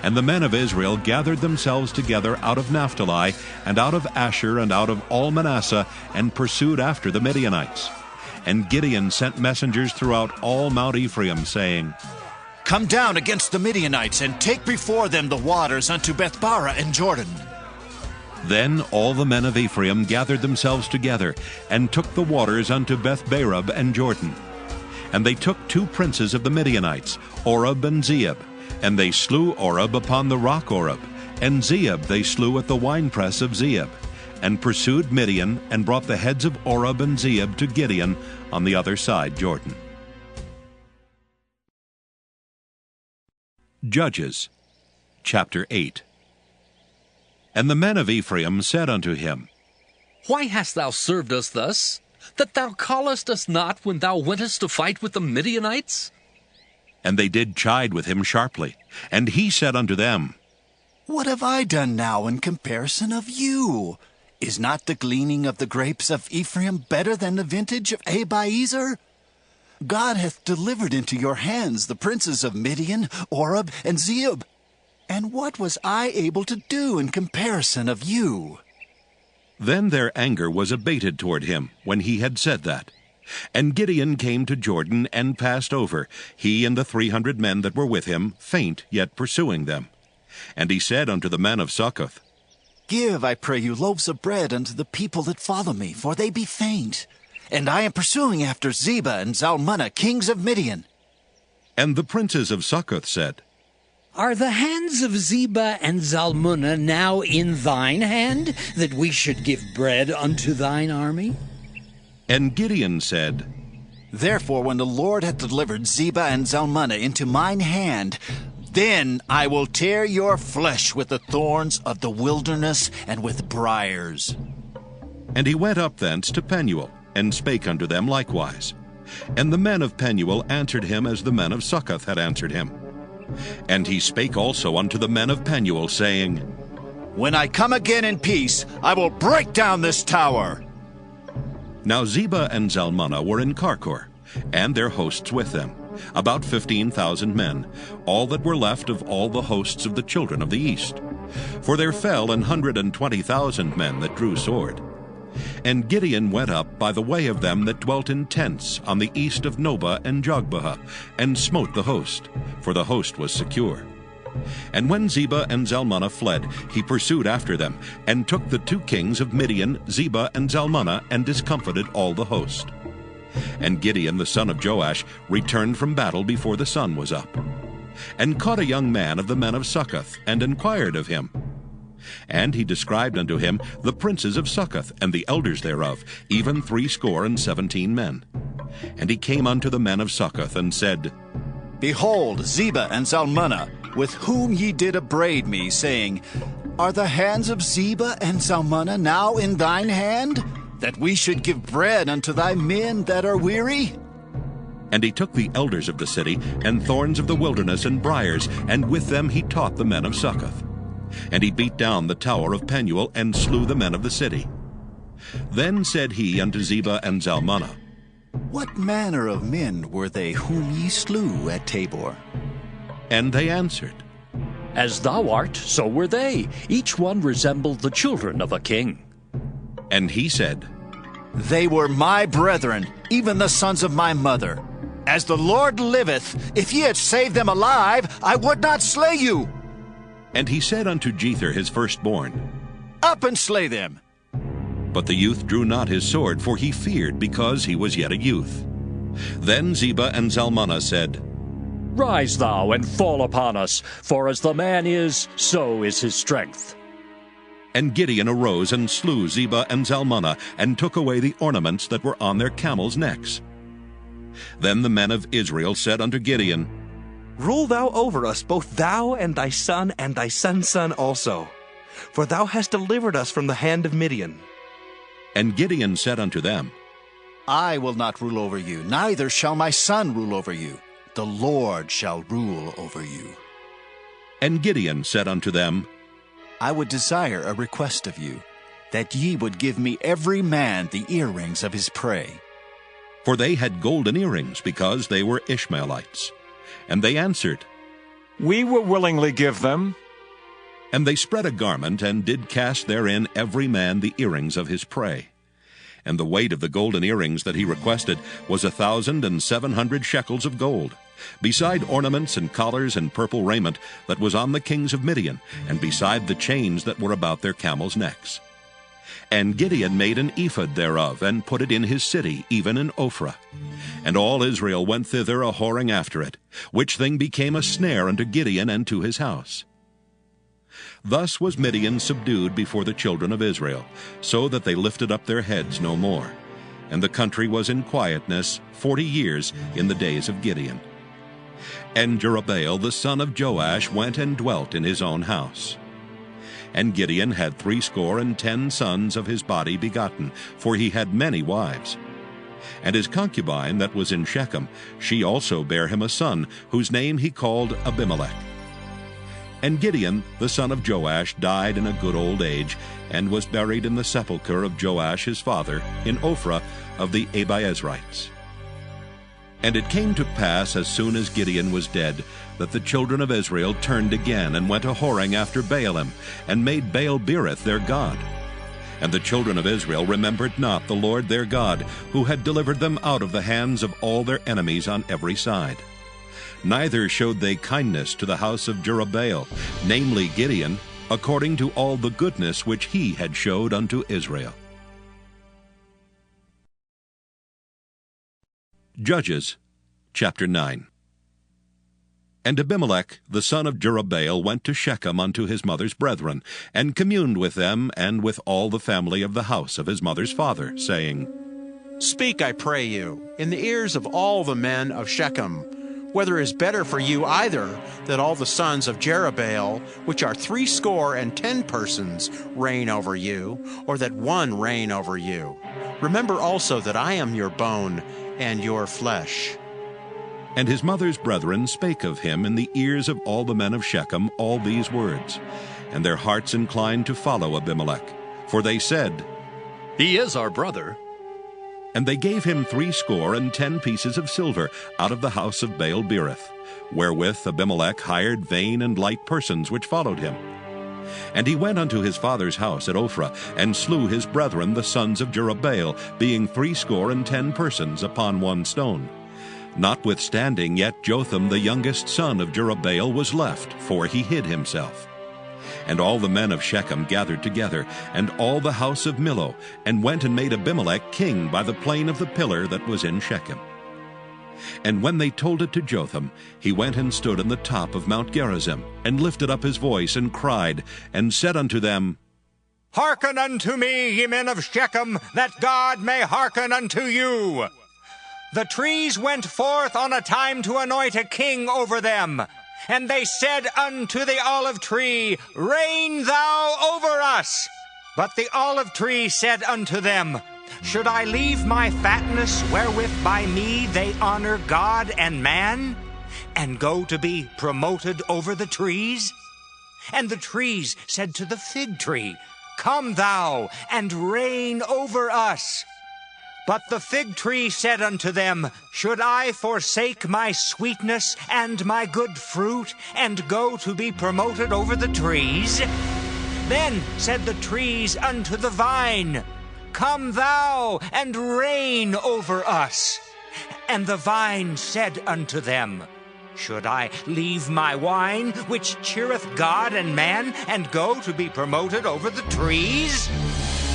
And the men of Israel gathered themselves together out of Naphtali, and out of Asher, and out of all Manasseh, and pursued after the Midianites. And Gideon sent messengers throughout all Mount Ephraim, saying, Come down against the Midianites, and take before them the waters unto Bethbara and Jordan. Then all the men of Ephraim gathered themselves together, and took the waters unto Bethbarab and Jordan. And they took 2 princes of the Midianites, Oreb and Zeeb. And they slew Oreb upon the rock Oreb, and Zeeb they slew at the winepress of Zeeb, and pursued Midian, and brought the heads of Oreb and Zeeb to Gideon on the other side Jordan. Judges, chapter 8. And the men of Ephraim said unto him, Why hast thou served us thus, that thou callest us not when thou wentest to fight with the Midianites? And they did chide with him sharply. And he said unto them, What have I done now in comparison of you? Is not the gleaning of the grapes of Ephraim better than the vintage of Abiezer? God hath delivered into your hands the princes of Midian, Oreb, and Zeeb. And what was I able to do in comparison of you? Then their anger was abated toward him, when he had said that. And Gideon came to Jordan, and passed over, he and the 300 men that were with him, faint, yet pursuing them. And he said unto the men of Succoth, Give, I pray you, loaves of bread unto the people that follow me, for they be faint. And I am pursuing after Zebah and Zalmunna, kings of Midian. And the princes of Succoth said, Are the hands of Zebah and Zalmunna now in thine hand, that we should give bread unto thine army? And Gideon said, Therefore, when the Lord hath delivered Zebah and Zalmunna into mine hand, then I will tear your flesh with the thorns of the wilderness and with briars. And he went up thence to Penuel, and spake unto them likewise. And the men of Penuel answered him as the men of Succoth had answered him. And he spake also unto the men of Penuel, saying, When I come again in peace, I will break down this tower. Now Zebah and Zalmunna were in Karkor, and their hosts with them, about 15,000 men, all that were left of all the hosts of the children of the east. For there fell 120,000 men that drew sword. And Gideon went up by the way of them that dwelt in tents on the east of Nobah and Jogbehah, and smote the host, for the host was secure. And when Zebah and Zalmunna fled, he pursued after them, and took the 2 kings of Midian, Zebah and Zalmunna, and discomfited all the host. And Gideon the son of Joash returned from battle before the sun was up, and caught a young man of the men of Succoth, and inquired of him. And he described unto him the princes of Succoth, and the elders thereof, even 17 men. And he came unto the men of Succoth, and said, Behold, Zebah and Zalmunna, with whom ye did upbraid me, saying, Are the hands of Zebah and Zalmunna now in thine hand, that we should give bread unto thy men that are weary? And he took the elders of the city, and thorns of the wilderness, and briars, and with them he taught the men of Succoth. And he beat down the tower of Penuel, and slew the men of the city. Then said he unto Zebah and Zalmunna, What manner of men were they whom ye slew at Tabor? And they answered, As thou art, so were they. Each one resembled the children of a king. And he said, They were my brethren, even the sons of my mother. As the Lord liveth, if ye had saved them alive, I would not slay you. And he said unto Jether his firstborn, Up and slay them. But the youth drew not his sword, for he feared, because he was yet a youth. Then Zebah and Zalmunna said, Rise thou and fall upon us, for as the man is, so is his strength. And Gideon arose and slew Zebah and Zalmunna, and took away the ornaments that were on their camels' necks. Then the men of Israel said unto Gideon, Rule thou over us, both thou and thy son's son also, for thou hast delivered us from the hand of Midian. And Gideon said unto them, I will not rule over you, neither shall my son rule over you. The Lord shall rule over you. And Gideon said unto them, I would desire a request of you, that ye would give me every man the earrings of his prey. For they had golden earrings, because they were Ishmaelites. And they answered, We will willingly give them. And they spread a garment, and did cast therein every man the earrings of his prey. And the weight of the golden earrings that he requested was 1,700 shekels of gold, beside ornaments and collars and purple raiment that was on the kings of Midian, and beside the chains that were about their camels' necks. And Gideon made an ephod thereof, and put it in his city, even in Ophrah. And all Israel went thither a-whoring after it, which thing became a snare unto Gideon and to his house. Thus was Midian subdued before the children of Israel, so that they lifted up their heads no more. And the country was in quietness 40 years in the days of Gideon. And Jerubbaal the son of Joash went and dwelt in his own house. And Gideon had 70 sons of his body begotten, for he had many wives. And his concubine that was in Shechem, she also bare him a son, whose name he called Abimelech. And Gideon the son of Joash died in a good old age, and was buried in the sepulchre of Joash his father, in Ophrah of the Abiezrites. And it came to pass, as soon as Gideon was dead, that the children of Israel turned again, and went a-whoring after Baalim, and made Baal-berith their god. And the children of Israel remembered not the Lord their God, who had delivered them out of the hands of all their enemies on every side. Neither showed they kindness to the house of Jerubbaal, namely Gideon, according to all the goodness which he had showed unto Israel. Judges chapter 9. And Abimelech the son of Jerubbaal went to Shechem unto his mother's brethren, and communed with them, and with all the family of the house of his mother's father, saying, Speak, I pray you, in the ears of all the men of Shechem, whether it is better for you either that all the sons of Jerubbaal, which are 70 persons, reign over you, or that one reign over you. Remember also that I am your bone and your flesh. And his mother's brethren spake of him in the ears of all the men of Shechem all these words. And their hearts inclined to follow Abimelech. For they said, He is our brother. And they gave him 70 pieces of silver out of the house of Baal-berith, wherewith Abimelech hired vain and light persons which followed him. And he went unto his father's house at Ophrah, and slew his brethren the sons of Jerubbaal, being 70 persons upon one stone. Notwithstanding, yet Jotham the youngest son of Jerubbaal was left, for he hid himself. And all the men of Shechem gathered together, and all the house of Millo, and went and made Abimelech king by the plain of the pillar that was in Shechem. And when they told it to Jotham, he went and stood on the top of Mount Gerizim, and lifted up his voice, and cried, and said unto them, Hearken unto me, ye men of Shechem, that God may hearken unto you. The trees went forth on a time to anoint a king over them. And they said unto the olive tree, Reign thou over us. But the olive tree said unto them, Should I leave my fatness wherewith by me they honor God and man, and go to be promoted over the trees? And the trees said to the fig tree, Come thou and reign over us. But the fig tree said unto them, Should I forsake my sweetness and my good fruit, and go to be promoted over the trees? Then said the trees unto the vine, Come thou and reign over us. And the vine said unto them, Should I leave my wine, which cheereth God and man, and go to be promoted over the trees?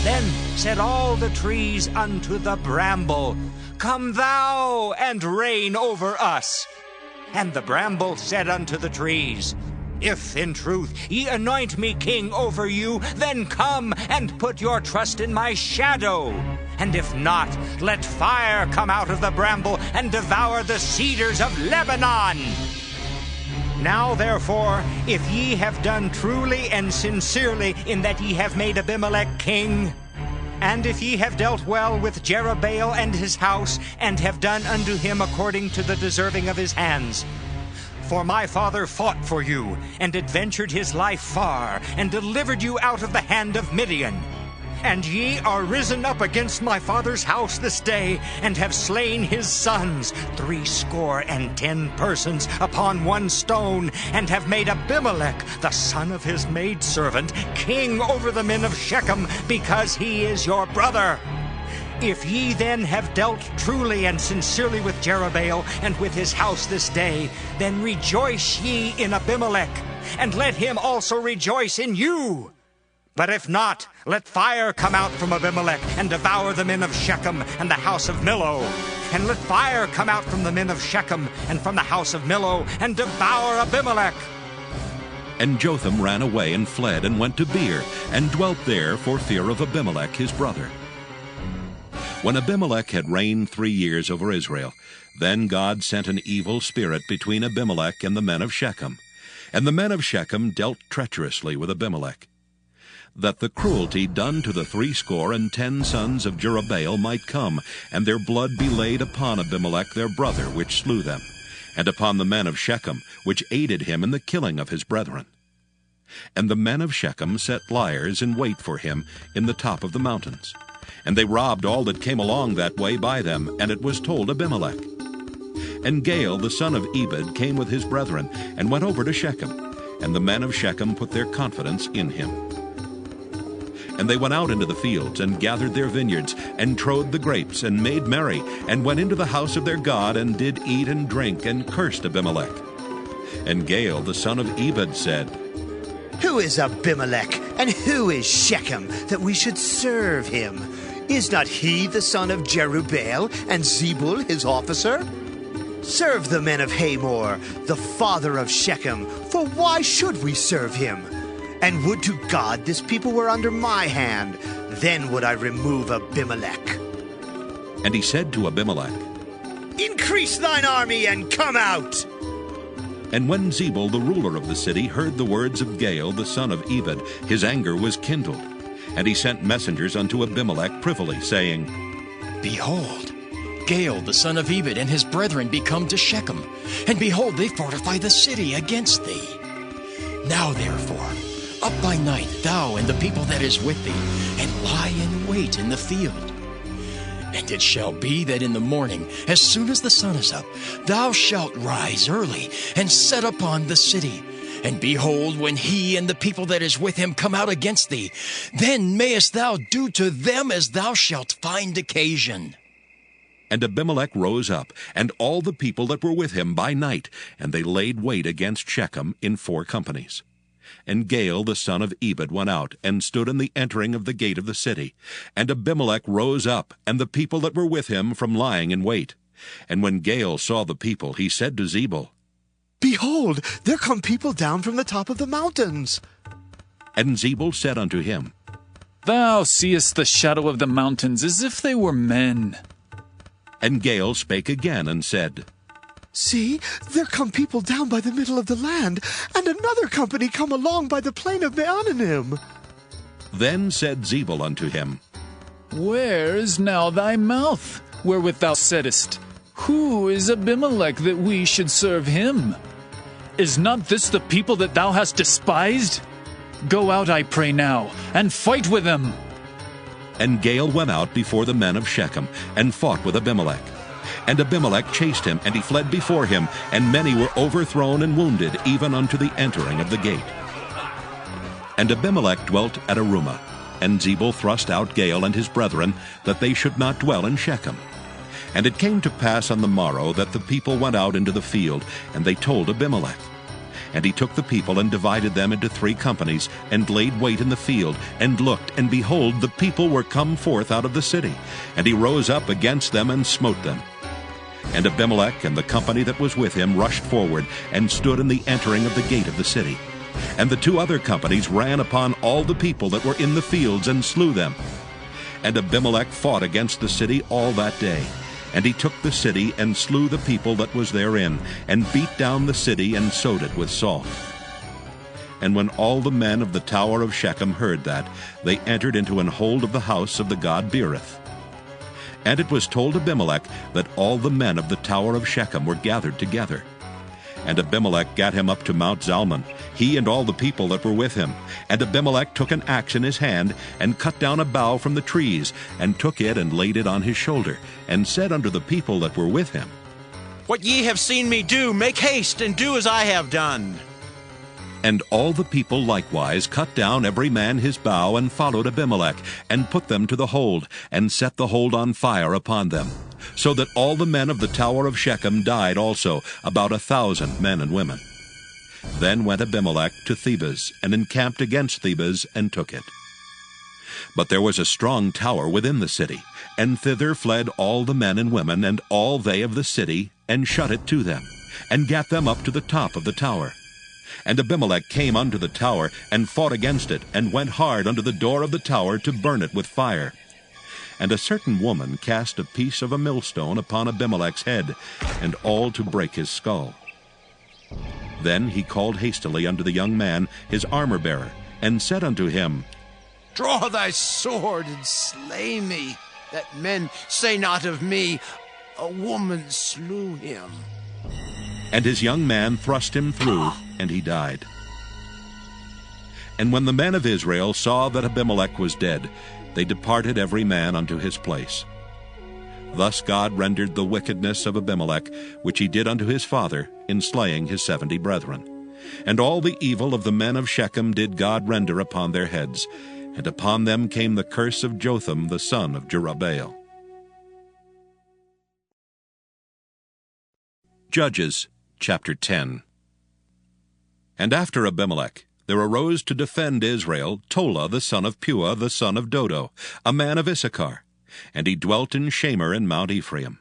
Then said all the trees unto the bramble, Come thou and reign over us. And the bramble said unto the trees, If in truth ye anoint me king over you, then come and put your trust in my shadow. And if not, let fire come out of the bramble and devour the cedars of Lebanon. Now therefore, if ye have done truly and sincerely in that ye have made Abimelech king, and if ye have dealt well with Jerubbaal and his house, and have done unto him according to the deserving of his hands, for my father fought for you, and adventured his life far, and delivered you out of the hand of Midian. And ye are risen up against my father's house this day, and have slain his sons, 70 persons, upon one stone, and have made Abimelech, the son of his maidservant, king over the men of Shechem, because he is your brother. If ye then have dealt truly and sincerely with Jerubbaal and with his house this day, then rejoice ye in Abimelech, and let him also rejoice in you. But if not, let fire come out from Abimelech, and devour the men of Shechem and the house of Millo. And let fire come out from the men of Shechem and from the house of Millo, and devour Abimelech. And Jotham ran away and fled, and went to Beer, and dwelt there for fear of Abimelech his brother. When Abimelech had reigned 3 years over Israel, then God sent an evil spirit between Abimelech and the men of Shechem. And the men of Shechem dealt treacherously with Abimelech, that the cruelty done to the 70 sons of Jerubbaal might come, and their blood be laid upon Abimelech their brother, which slew them, and upon the men of Shechem, which aided him in the killing of his brethren. And the men of Shechem set liers in wait for him in the top of the mountains. And they robbed all that came along that way by them, and it was told Abimelech. And Gaal the son of Ebed came with his brethren, and went over to Shechem, and the men of Shechem put their confidence in him. And they went out into the fields, and gathered their vineyards, and trode the grapes, and made merry, and went into the house of their God, and did eat and drink, and cursed Abimelech. And Gaal the son of Ebed said, Who is Abimelech, and who is Shechem, that we should serve him? Is not he the son of Jerubbaal, and Zebul his officer? Serve the men of Hamor, the father of Shechem, for why should we serve him? And would to God this people were under my hand, then would I remove Abimelech. And he said to Abimelech, Increase thine army, and come out. And when Zebul the ruler of the city heard the words of Gaal the son of Ebed, his anger was kindled. And he sent messengers unto Abimelech privily, saying, Behold, Gaal the son of Ebed and his brethren be come to Shechem, and behold, they fortify the city against thee. Now therefore, up by night, thou and the people that is with thee, and lie in wait in the field. And it shall be that in the morning, as soon as the sun is up, thou shalt rise early, and set upon the city. And behold, when he and the people that is with him come out against thee, then mayest thou do to them as thou shalt find occasion. And Abimelech rose up, and all the people that were with him by night, and they laid wait against Shechem in 4 companies. And Gaal the son of Ebed went out, and stood in the entering of the gate of the city. And Abimelech rose up, and the people that were with him from lying in wait. And when Gaal saw the people, he said to Zebul, Behold, there come people down from the top of the mountains. And Zebul said unto him, Thou seest the shadow of the mountains as if they were men. And Gaal spake again and said, See, there come people down by the middle of the land, and another company come along by the plain of Meonanim. Then said Zebul unto him, Where is now thy mouth, wherewith thou saidst, Who is Abimelech that we should serve him? Is not this the people that thou hast despised? Go out, I pray now, and fight with them. And Gaal went out before the men of Shechem, and fought with Abimelech. And Abimelech chased him, and he fled before him, and many were overthrown and wounded, even unto the entering of the gate. And Abimelech dwelt at Arumah, and Zebul thrust out Gaal and his brethren, that they should not dwell in Shechem. And it came to pass on the morrow that the people went out into the field, and they told Abimelech. And he took the people and divided them into 3 companies, and laid wait in the field, and looked, and behold, the people were come forth out of the city. And he rose up against them and smote them. And Abimelech and the company that was with him rushed forward, and stood in the entering of the gate of the city. And the 2 other companies ran upon all the people that were in the fields, and slew them. And Abimelech fought against the city all that day. And he took the city, and slew the people that was therein, and beat down the city, and sowed it with salt. And when all the men of the tower of Shechem heard that, they entered into an hold of the house of the god Beerith. And it was told Abimelech that all the men of the tower of Shechem were gathered together. And Abimelech gat him up to Mount Zalmon, he and all the people that were with him. And Abimelech took an axe in his hand, and cut down a bough from the trees, and took it and laid it on his shoulder, and said unto the people that were with him, What ye have seen me do, make haste, and do as I have done. And all the people likewise cut down every man his bough, and followed Abimelech, and put them to the hold, and set the hold on fire upon them. So that all the men of the tower of Shechem died also, about 1,000 men and women. Then went Abimelech to Thebez, and encamped against Thebez, and took it. But there was a strong tower within the city, and thither fled all the men and women, and all they of the city, and shut it to them, and gat them up to the top of the tower. And Abimelech came unto the tower, and fought against it, and went hard unto the door of the tower to burn it with fire. And a certain woman cast a piece of a millstone upon Abimelech's head, and all to break his skull. Then he called hastily unto the young man, his armor-bearer, and said unto him, Draw thy sword, and slay me, that men say not of me, A woman slew him. And his young man thrust him through, and he died. And when the men of Israel saw that Abimelech was dead, they departed every man unto his place. Thus God rendered the wickedness of Abimelech, which he did unto his father, in slaying his 70 brethren. And all the evil of the men of Shechem did God render upon their heads, and upon them came the curse of Jotham the son of Jerubbaal. Judges chapter 10. And after Abimelech there arose to defend Israel Tola the son of Puah the son of Dodo, a man of Issachar, and he dwelt in Shamir in Mount Ephraim.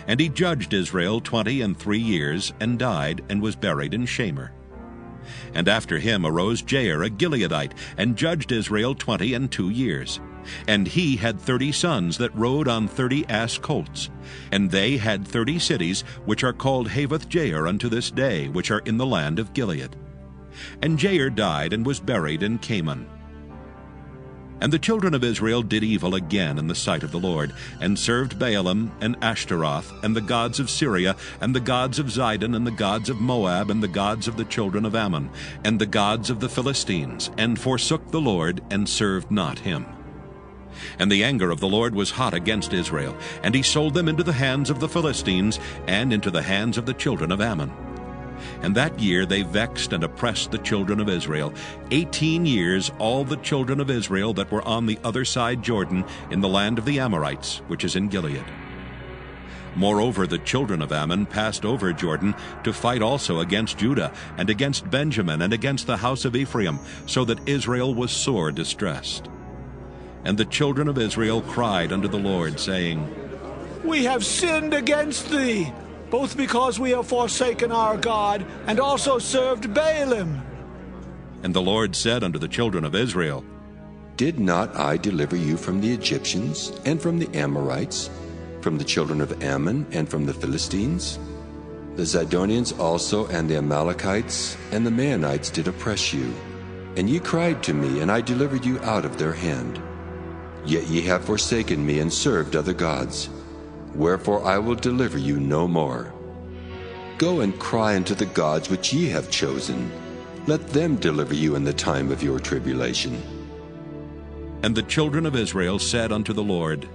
And he judged Israel 23 years, and died, and was buried in Shamir. And after him arose Jair a Gileadite, and judged Israel 22 years. And he had 30 sons that rode on 30 ass colts. And they had 30 cities, which are called Havoth-Jair unto this day, which are in the land of Gilead. And Jair died, and was buried in Caman. And the children of Israel did evil again in the sight of the Lord, and served Baalim and Ashtaroth, and the gods of Syria, and the gods of Zidon, and the gods of Moab, and the gods of the children of Ammon, and the gods of the Philistines, and forsook the Lord, and served not him. And the anger of the Lord was hot against Israel, and he sold them into the hands of the Philistines, and into the hands of the children of Ammon. And that year they vexed and oppressed the children of Israel. 18 years all the children of Israel that were on the other side Jordan, in the land of the Amorites, which is in Gilead. Moreover, the children of Ammon passed over Jordan to fight also against Judah, and against Benjamin, and against the house of Ephraim, so that Israel was sore distressed. And the children of Israel cried unto the Lord, saying, We have sinned against thee, both because we have forsaken our God, and also served Baalim. And the Lord said unto the children of Israel, Did not I deliver you from the Egyptians, and from the Amorites, from the children of Ammon, and from the Philistines? The Zidonians also, and the Amalekites, and the Maonites did oppress you. And ye cried to me, and I delivered you out of their hand. Yet ye have forsaken me, and served other gods. Wherefore I will deliver you no more. Go and cry unto the gods which ye have chosen. Let them deliver you in the time of your tribulation. And the children of Israel said unto the Lord,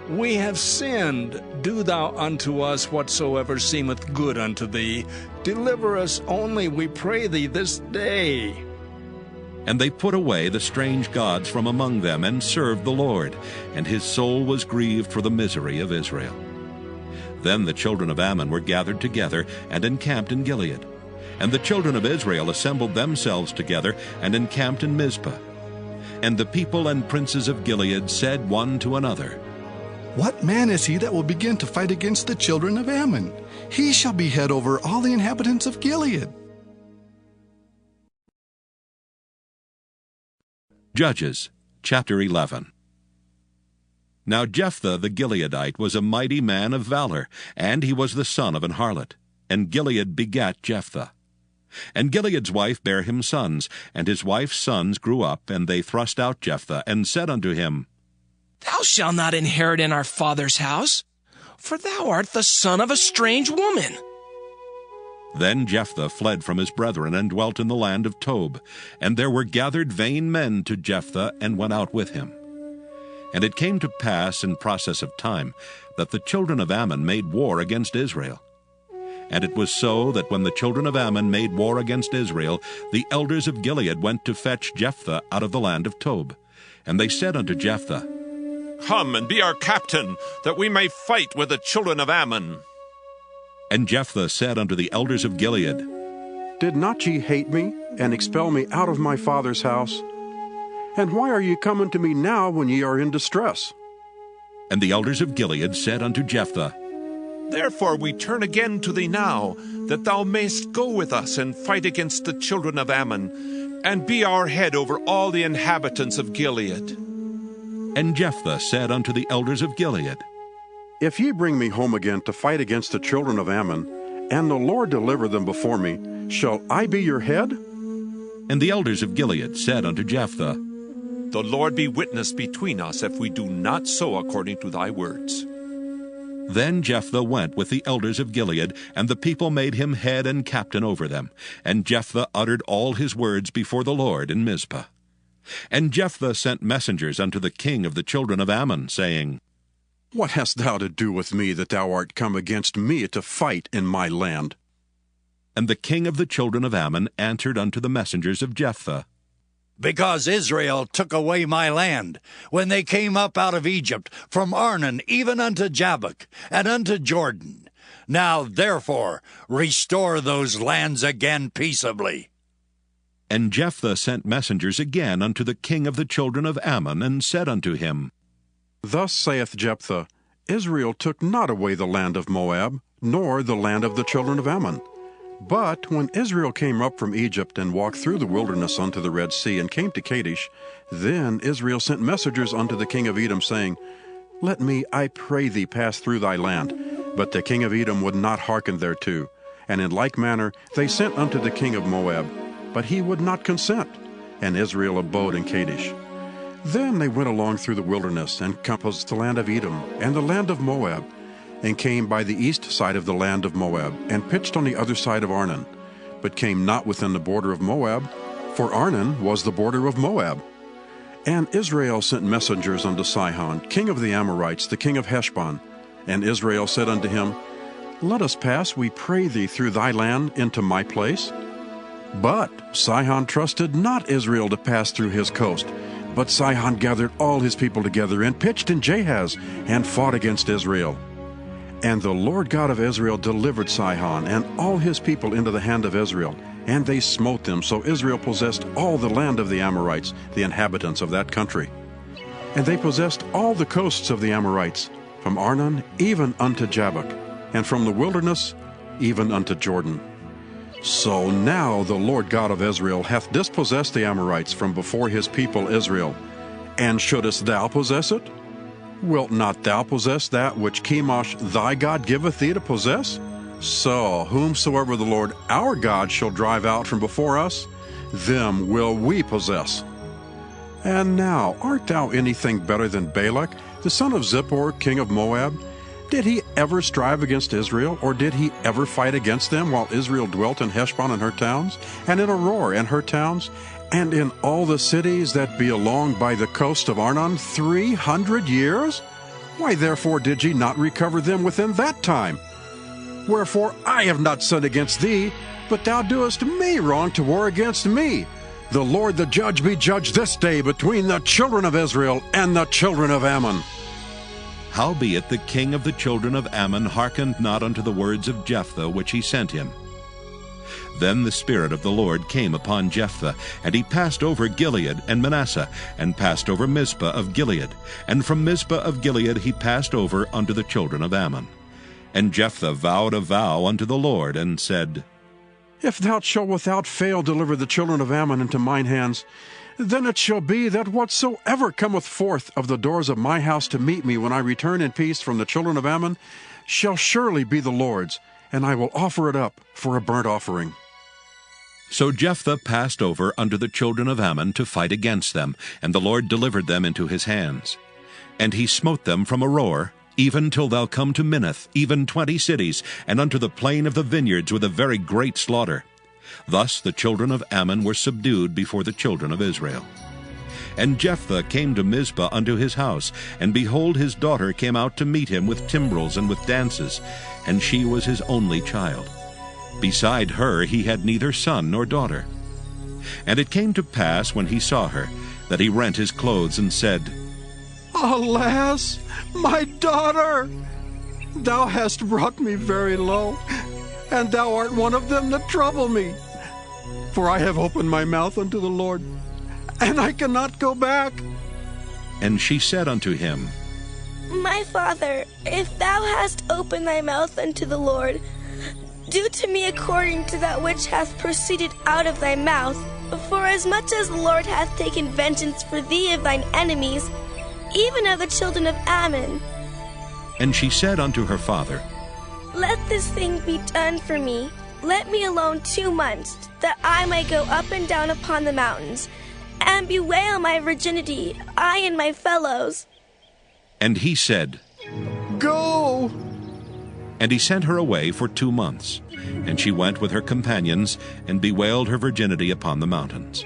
We have sinned. Do thou unto us whatsoever seemeth good unto thee. Deliver us only, we pray thee, this day. And they put away the strange gods from among them, and served the Lord, and his soul was grieved for the misery of Israel. Then the children of Ammon were gathered together, and encamped in Gilead. And the children of Israel assembled themselves together, and encamped in Mizpah. And the people and princes of Gilead said one to another, What man is he that will begin to fight against the children of Ammon? He shall be head over all the inhabitants of Gilead. Judges, chapter 11. Now Jephthah the Gileadite was a mighty man of valor, and he was the son of an harlot. And Gilead begat Jephthah. And Gilead's wife bare him sons, and his wife's sons grew up, and they thrust out Jephthah, and said unto him, Thou shalt not inherit in our father's house, for thou art the son of a strange woman. Then Jephthah fled from his brethren, and dwelt in the land of Tob. And there were gathered vain men to Jephthah, and went out with him. And it came to pass in process of time, that the children of Ammon made war against Israel. And it was so that when the children of Ammon made war against Israel, the elders of Gilead went to fetch Jephthah out of the land of Tob. And they said unto Jephthah, Come and be our captain, that we may fight with the children of Ammon. And Jephthah said unto the elders of Gilead, Did not ye hate me, and expel me out of my father's house? And why are ye coming to me now when ye are in distress? And the elders of Gilead said unto Jephthah, Therefore we turn again to thee now, that thou mayst go with us and fight against the children of Ammon, and be our head over all the inhabitants of Gilead. And Jephthah said unto the elders of Gilead, If ye bring me home again to fight against the children of Ammon, and the Lord deliver them before me, shall I be your head? And the elders of Gilead said unto Jephthah, The Lord be witness between us, if we do not so according to thy words. Then Jephthah went with the elders of Gilead, and the people made him head and captain over them. And Jephthah uttered all his words before the Lord in Mizpah. And Jephthah sent messengers unto the king of the children of Ammon, saying, What hast thou to do with me, that thou art come against me to fight in my land? And the king of the children of Ammon answered unto the messengers of Jephthah, Because Israel took away my land, when they came up out of Egypt, from Arnon even unto Jabbok, and unto Jordan. Now therefore restore those lands again peaceably. And Jephthah sent messengers again unto the king of the children of Ammon, and said unto him, Thus saith Jephthah, Israel took not away the land of Moab, nor the land of the children of Ammon. But when Israel came up from Egypt, and walked through the wilderness unto the Red Sea, and came to Kadesh, then Israel sent messengers unto the king of Edom, saying, Let me, I pray thee, pass through thy land. But the king of Edom would not hearken thereto. And in like manner they sent unto the king of Moab, but he would not consent. And Israel abode in Kadesh. Then they went along through the wilderness, and compassed the land of Edom, and the land of Moab, and came by the east side of the land of Moab, and pitched on the other side of Arnon, but came not within the border of Moab, for Arnon was the border of Moab. And Israel sent messengers unto Sihon, king of the Amorites, the king of Heshbon. And Israel said unto him, Let us pass, we pray thee, through thy land into my place. But Sihon trusted not Israel to pass through his coast. But Sihon gathered all his people together, and pitched in Jahaz, and fought against Israel. And the Lord God of Israel delivered Sihon and all his people into the hand of Israel, and they smote them, so Israel possessed all the land of the Amorites, the inhabitants of that country. And they possessed all the coasts of the Amorites, from Arnon even unto Jabbok, and from the wilderness even unto Jordan. So now the Lord God of Israel hath dispossessed the Amorites from before his people Israel. And shouldest thou possess it? Wilt not thou possess that which Chemosh thy God giveth thee to possess? So whomsoever the Lord our God shall drive out from before us, them will we possess. And now art thou anything better than Balak, the son of Zippor, king of Moab? Did he ever strive against Israel, or did he ever fight against them while Israel dwelt in Heshbon and her towns, and in Aroer and her towns, and in all the cities that be along by the coast of Arnon 300 years? Why therefore did ye not recover them within that time? Wherefore I have not sinned against thee, but thou doest me wrong to war against me. The Lord the judge be judged this day between the children of Israel and the children of Ammon. Howbeit the king of the children of Ammon hearkened not unto the words of Jephthah which he sent him. Then the Spirit of the Lord came upon Jephthah, and he passed over Gilead and Manasseh, and passed over Mizpah of Gilead. And from Mizpah of Gilead he passed over unto the children of Ammon. And Jephthah vowed a vow unto the Lord, and said, If thou shalt without fail deliver the children of Ammon into mine hands, then it shall be that whatsoever cometh forth of the doors of my house to meet me when I return in peace from the children of Ammon shall surely be the Lord's, and I will offer it up for a burnt offering. So Jephthah passed over unto the children of Ammon to fight against them, and the Lord delivered them into his hands. And he smote them from Aroer, even till thou come to Minnith, even 20 cities, and unto the plain of the vineyards with a very great slaughter. Thus the children of Ammon were subdued before the children of Israel. And Jephthah came to Mizpah unto his house, and behold, his daughter came out to meet him with timbrels and with dances, and she was his only child. Beside her he had neither son nor daughter. And it came to pass, when he saw her, that he rent his clothes, and said, Alas, my daughter! Thou hast brought me very low, and thou art one of them that trouble me. For I have opened my mouth unto the Lord, and I cannot go back. And she said unto him, My father, if thou hast opened thy mouth unto the Lord, do to me according to that which hath proceeded out of thy mouth. For as much as the Lord hath taken vengeance for thee of thine enemies, even of the children of Ammon. And she said unto her father, Let this thing be done for me. Let me alone 2 months, that I may go up and down upon the mountains, and bewail my virginity, I and my fellows. And he said, Go! And he sent her away for 2 months. And she went with her companions, and bewailed her virginity upon the mountains.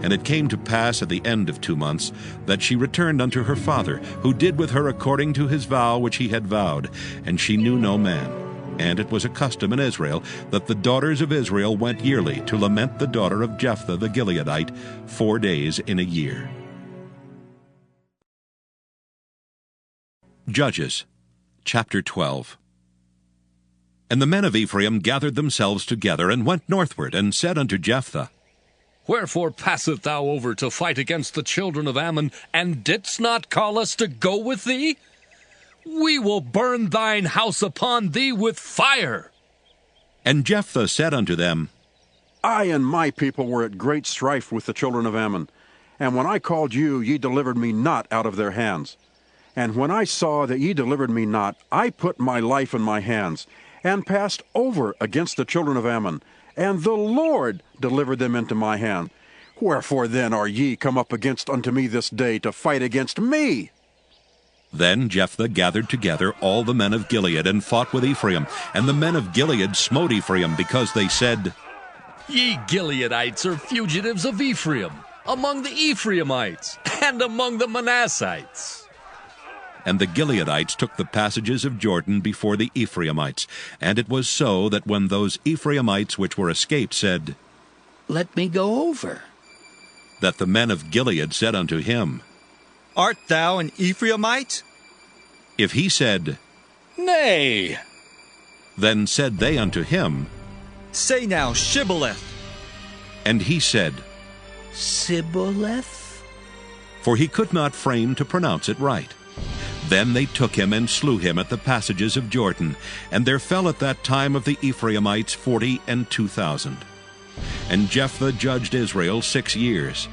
And it came to pass at the end of 2 months, that she returned unto her father, who did with her according to his vow which he had vowed, and she knew no man. And it was a custom in Israel, that the daughters of Israel went yearly to lament the daughter of Jephthah the Gileadite 4 days in a year. Judges, chapter 12. And the men of Ephraim gathered themselves together, and went northward, and said unto Jephthah, Wherefore passest thou over to fight against the children of Ammon, and didst not call us to go with thee? We will burn thine house upon thee with fire. And Jephthah said unto them, I and my people were at great strife with the children of Ammon, and when I called you, ye delivered me not out of their hands. And when I saw that ye delivered me not, I put my life in my hands, and passed over against the children of Ammon, and the Lord delivered them into my hand. Wherefore then are ye come up against unto me this day to fight against me? Then Jephthah gathered together all the men of Gilead, and fought with Ephraim. And the men of Gilead smote Ephraim, because they said, Ye Gileadites are fugitives of Ephraim, among the Ephraimites, and among the Manassites. And the Gileadites took the passages of Jordan before the Ephraimites. And it was so, that when those Ephraimites which were escaped said, Let me go over, that the men of Gilead said unto him, Art thou an Ephraimite? If he said, Nay, then said they unto him, Say now, Shibboleth. And he said, Sibboleth? For he could not frame to pronounce it right. Then they took him and slew him at the passages of Jordan, and there fell at that time of the Ephraimites 42,000. And Jephthah judged Israel 6 years.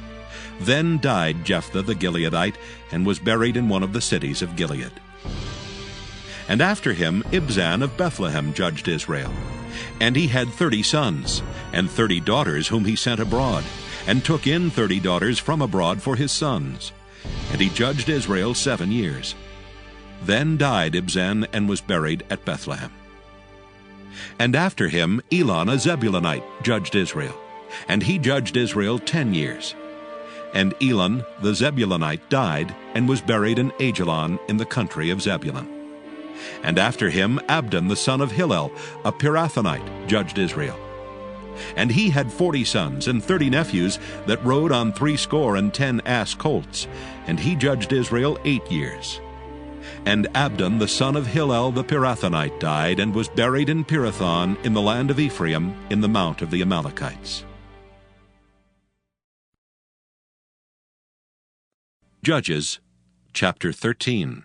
Then died Jephthah the Gileadite, and was buried in one of the cities of Gilead. And after him Ibzan of Bethlehem judged Israel. And he had 30 sons, and 30 daughters whom he sent abroad, and took in 30 daughters from abroad for his sons. And he judged Israel 7 years. Then died Ibzan, and was buried at Bethlehem. And after him Elon a Zebulunite judged Israel, and he judged Israel 10 years. And Elon the Zebulunite died, and was buried in Ajalon in the country of Zebulun. And after him Abdon the son of Hillel, a Pirathonite, judged Israel. And he had 40 sons and 30 nephews that rode on 70 ass colts, and he judged Israel 8 years. And Abdon the son of Hillel the Pirathonite died, and was buried in Pirathon in the land of Ephraim, in the mount of the Amalekites. Judges chapter 13.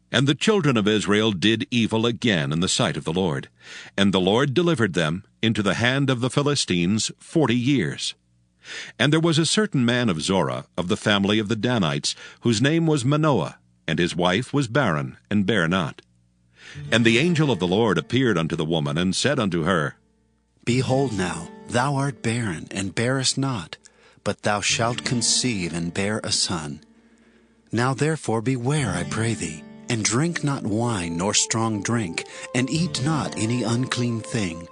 And the children of Israel did evil again in the sight of the Lord, and the Lord delivered them into the hand of the Philistines 40 years. And there was a certain man of Zorah, of the family of the Danites, whose name was Manoah, and his wife was barren, and bare not. And the angel of the Lord appeared unto the woman, and said unto her, Behold now, thou art barren, and bearest not, but thou shalt conceive, and bear a son. Now therefore beware, I pray thee, and drink not wine nor strong drink, and eat not any unclean thing.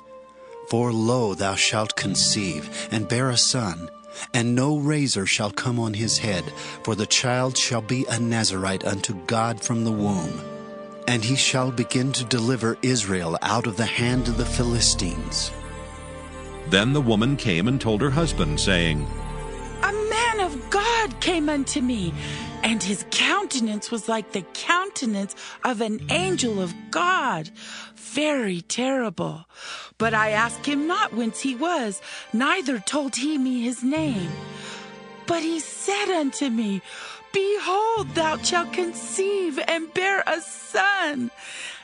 For lo, thou shalt conceive, and bear a son, and no razor shall come on his head, for the child shall be a Nazarite unto God from the womb. And he shall begin to deliver Israel out of the hand of the Philistines. Then the woman came and told her husband, saying, A man of God came unto me, and his countenance was like the countenance of an angel of God, very terrible. But I asked him not whence he was, neither told he me his name. But he said unto me, Behold, thou shalt conceive, and bear a son.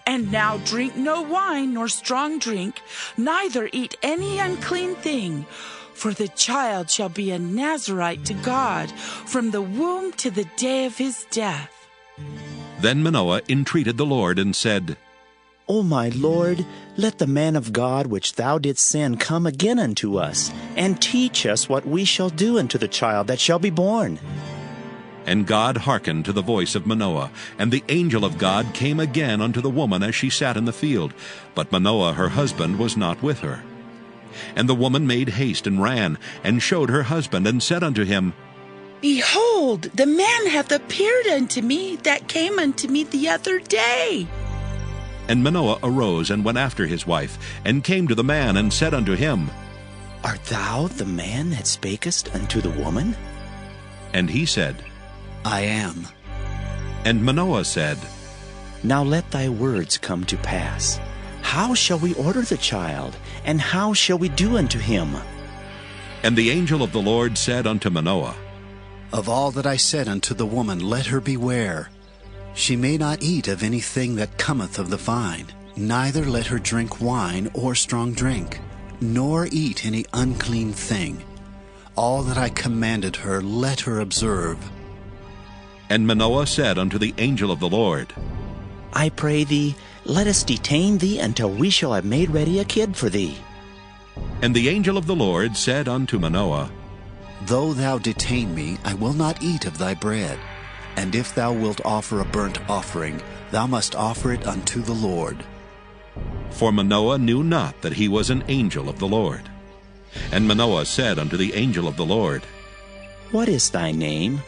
And now drink no wine nor strong drink, neither eat any unclean thing. For the child shall be a Nazarite to God from the womb to the day of his death. Then Manoah entreated the Lord, and said, O my Lord, let the man of God which thou didst send come again unto us, and teach us what we shall do unto the child that shall be born. And God hearkened to the voice of Manoah, and the angel of God came again unto the woman as she sat in the field. But Manoah her husband was not with her. And the woman made haste and ran, and showed her husband, and said unto him, Behold, the man hath appeared unto me that came unto me the other day. And Manoah arose and went after his wife, and came to the man, and said unto him, Art thou the man that spakest unto the woman? And he said, I am. And Manoah said, Now let thy words come to pass. How shall we order the child, and how shall we do unto him? And the angel of the Lord said unto Manoah, Of all that I said unto the woman, let her beware. She may not eat of anything that cometh of the vine, neither let her drink wine or strong drink, nor eat any unclean thing. All that I commanded her, let her observe. And Manoah said unto the angel of the Lord, I pray thee, let us detain thee until we shall have made ready a kid for thee. And the angel of the Lord said unto Manoah, Though thou detain me, I will not eat of thy bread. And if thou wilt offer a burnt offering, thou must offer it unto the Lord. For Manoah knew not that he was an angel of the Lord. And Manoah said unto the angel of the Lord, What is thy name,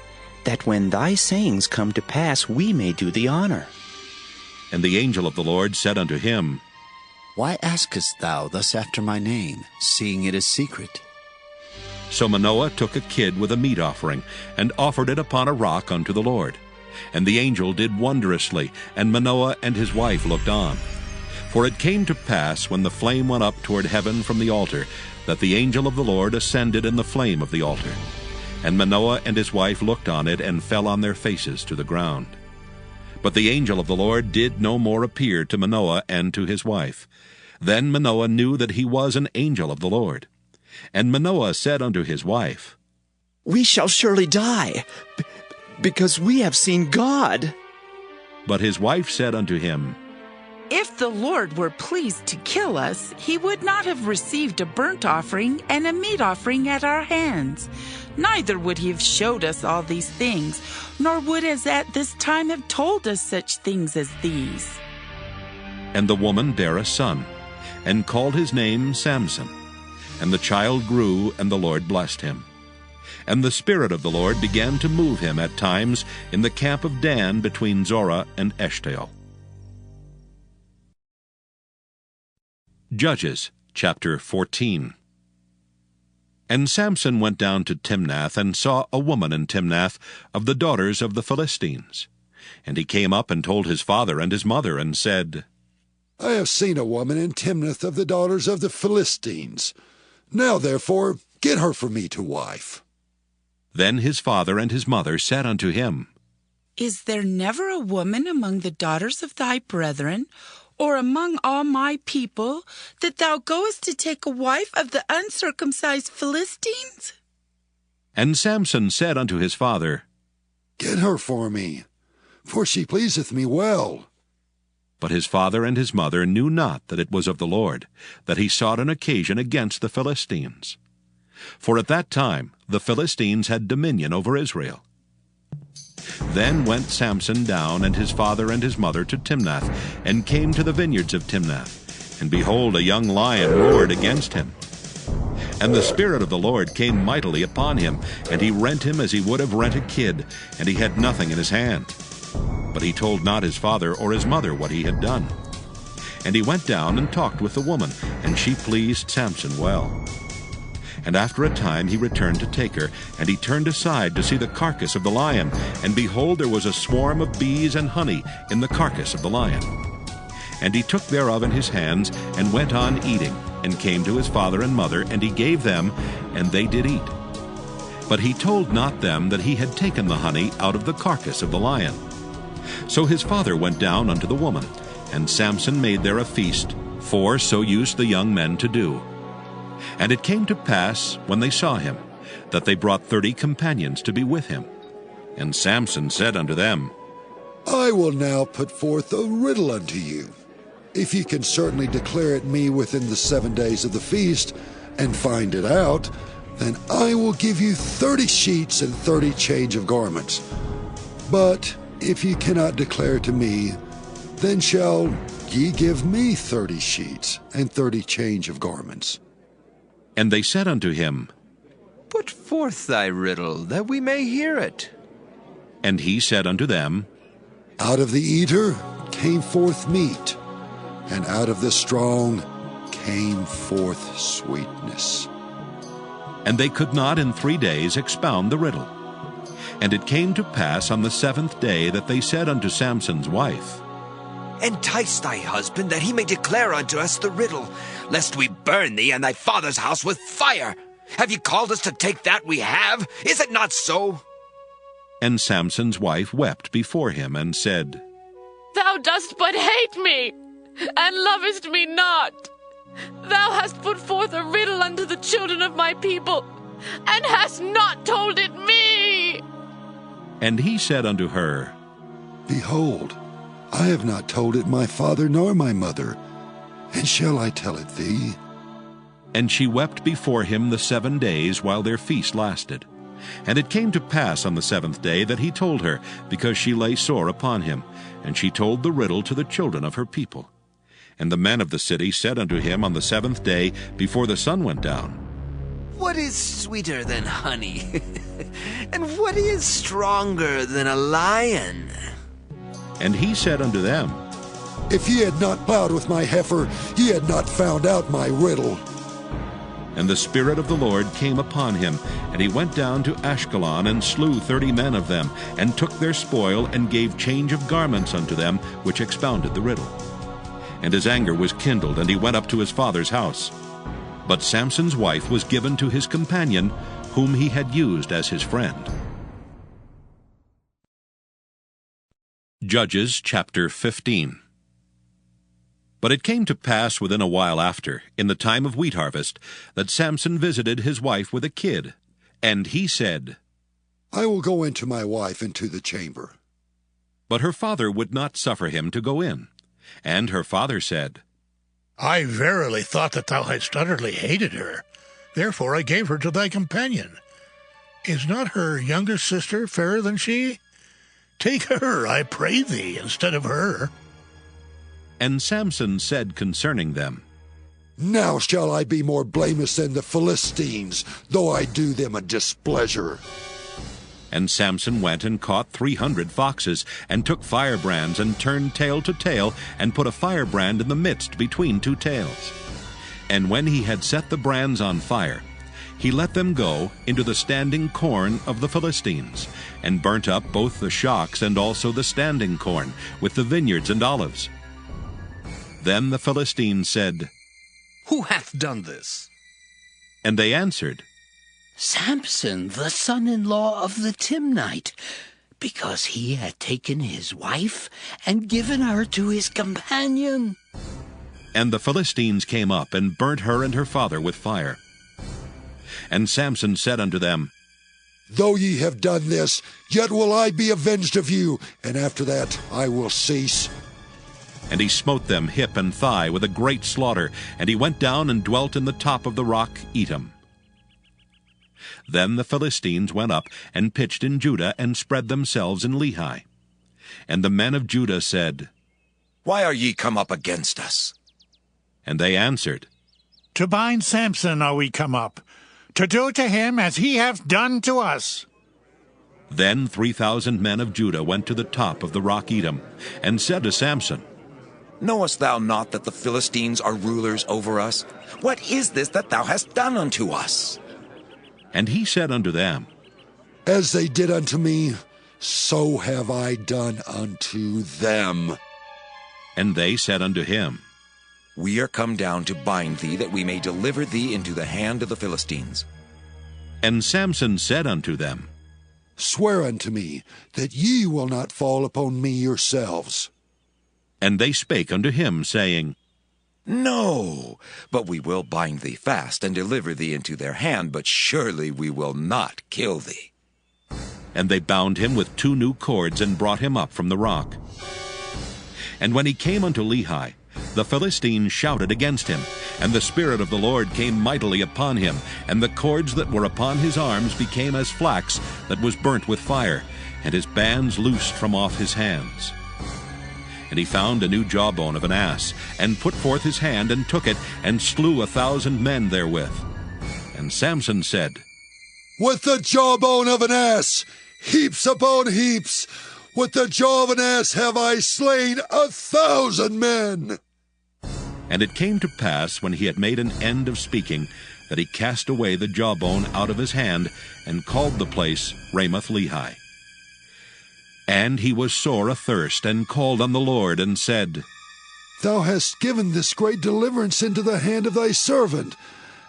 that when thy sayings come to pass we may do thee honor? And the angel of the Lord said unto him, Why askest thou thus after my name, seeing it is secret? So Manoah took a kid with a meat offering, and offered it upon a rock unto the Lord. And the angel did wondrously, and Manoah and his wife looked on. For it came to pass, when the flame went up toward heaven from the altar, that the angel of the Lord ascended in the flame of the altar. And Manoah and his wife looked on it, and fell on their faces to the ground. But the angel of the Lord did no more appear to Manoah and to his wife. Then Manoah knew that he was an angel of the Lord. And Manoah said unto his wife, We shall surely die, because we have seen God. But his wife said unto him, If the Lord were pleased to kill us, he would not have received a burnt offering and a meat offering at our hands. Neither would he have showed us all these things, nor would as at this time have told us such things as these. And the woman bare a son, and called his name Samson. And the child grew, and the Lord blessed him. And the Spirit of the Lord began to move him at times in the camp of Dan between Zorah and Eshtaol. Judges chapter 14. And Samson went down to Timnath, and saw a woman in Timnath of the daughters of the Philistines. And he came up and told his father and his mother, and said, I have seen a woman in Timnath of the daughters of the Philistines. Now therefore get her for me to wife. Then his father and his mother said unto him, Is there never a woman among the daughters of thy brethren, or among all my people, that thou goest to take a wife of the uncircumcised Philistines? And Samson said unto his father, Get her for me, for she pleaseth me well. But his father and his mother knew not that it was of the Lord, that he sought an occasion against the Philistines. For at that time the Philistines had dominion over Israel. Then went Samson down and his father and his mother to Timnath, and came to the vineyards of Timnath. And behold, a young lion roared against him. And the Spirit of the Lord came mightily upon him, and he rent him as he would have rent a kid, and he had nothing in his hand. But he told not his father or his mother what he had done. And he went down and talked with the woman, and she pleased Samson well. And after a time he returned to take her, and he turned aside to see the carcass of the lion, and behold, there was a swarm of bees and honey in the carcass of the lion. And he took thereof in his hands, and went on eating, and came to his father and mother, and he gave them, and they did eat. But he told not them that he had taken the honey out of the carcass of the lion. So his father went down unto the woman, and Samson made there a feast, for so used the young men to do. And it came to pass, when they saw him, that they brought 30 companions to be with him. And Samson said unto them, I will now put forth a riddle unto you. If ye can certainly declare it me within the 7 days of the feast, and find it out, then I will give you 30 sheets and 30 change of garments. But if ye cannot declare to me, then shall ye give me 30 sheets and 30 change of garments. And they said unto him, Put forth thy riddle, that we may hear it. And he said unto them, Out of the eater came forth meat, and out of the strong came forth sweetness. And they could not in 3 days expound the riddle. And it came to pass on the 7th day that they said unto Samson's wife, Entice thy husband, that he may declare unto us the riddle, lest we burn thee and thy father's house with fire. Have ye called us to take that we have? Is it not so? And Samson's wife wept before him, and said, Thou dost but hate me, and lovest me not. Thou hast put forth a riddle unto the children of my people, and hast not told it me. And he said unto her, Behold, I have not told it my father nor my mother, and shall I tell it thee? And she wept before him the 7 days while their feast lasted. And it came to pass on the 7th day that he told her, because she lay sore upon him. And she told the riddle to the children of her people. And the men of the city said unto him on the 7th day, before the sun went down, What is sweeter than honey? And what is stronger than a lion? And he said unto them, If ye had not plowed with my heifer, ye had not found out my riddle. And the Spirit of the Lord came upon him, and he went down to Ashkelon, and slew 30 men of them, and took their spoil, and gave change of garments unto them, which expounded the riddle. And his anger was kindled, and he went up to his father's house. But Samson's wife was given to his companion, whom he had used as his friend. Judges chapter 15. But it came to pass within a while after, in the time of wheat harvest, that Samson visited his wife with a kid. And he said, I will go into my wife into the chamber. But her father would not suffer him to go in. And her father said, I verily thought that thou hadst utterly hated her. Therefore I gave her to thy companion. Is not her younger sister fairer than she? Take her, I pray thee, instead of her. And Samson said concerning them, Now shall I be more blameless than the Philistines, though I do them a displeasure. And Samson went and caught 300 foxes, and took firebrands, and turned tail to tail, and put a firebrand in the midst between two tails. And when he had set the brands on fire, he let them go into the standing corn of the Philistines, and burnt up both the shocks and also the standing corn, with the vineyards and olives. Then the Philistines said, Who hath done this? And they answered, Samson, the son-in-law of the Timnite, because he had taken his wife and given her to his companion. And the Philistines came up, and burnt her and her father with fire. And Samson said unto them, Though ye have done this, yet will I be avenged of you, and after that I will cease. And he smote them hip and thigh with a great slaughter, and he went down and dwelt in the top of the rock Etam. Then the Philistines went up and pitched in Judah, and spread themselves in Lehi. And the men of Judah said, Why are ye come up against us? And they answered, To bind Samson are we come up, to do to him as he hath done to us. Then 3,000 men of Judah went to the top of the rock Etam, and said to Samson, Knowest thou not that the Philistines are rulers over us? What is this that thou hast done unto us? And he said unto them, As they did unto me, so have I done unto them. And they said unto him, We are come down to bind thee, that we may deliver thee into the hand of the Philistines. And Samson said unto them, Swear unto me that ye will not fall upon me yourselves. And they spake unto him, saying, No, but we will bind thee fast, and deliver thee into their hand, but surely we will not kill thee. And they bound him with 2 new cords, and brought him up from the rock. And when he came unto Lehi, the Philistines shouted against him, and the Spirit of the Lord came mightily upon him, and the cords that were upon his arms became as flax that was burnt with fire, and his bands loosed from off his hands. And he found a new jawbone of an ass, and put forth his hand, and took it, and slew 1,000 men therewith. And Samson said, With the jawbone of an ass, heaps upon heaps, with the jaw of an ass have I slain 1,000 men. And it came to pass, when he had made an end of speaking, that he cast away the jawbone out of his hand, and called the place Ramath-Lehi. And he was sore athirst, and called on the Lord, and said, Thou hast given this great deliverance into the hand of thy servant,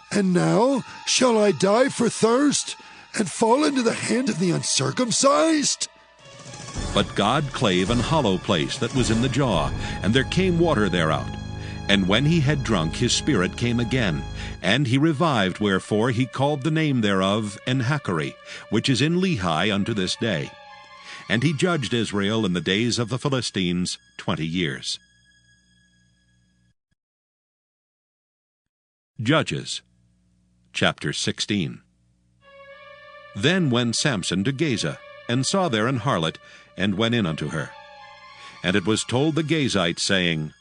and now shall I die for thirst, and fall into the hand of the uncircumcised? But God clave an hollow place that was in the jaw, and there came water thereout. And when he had drunk, his spirit came again, and he revived, wherefore he called the name thereof Enhakkore, which is in Lehi unto this day. And he judged Israel in the days of the Philistines 20 years. Judges chapter 16. Then went Samson to Gaza, and saw there an harlot, and went in unto her. And it was told the Gazites, saying,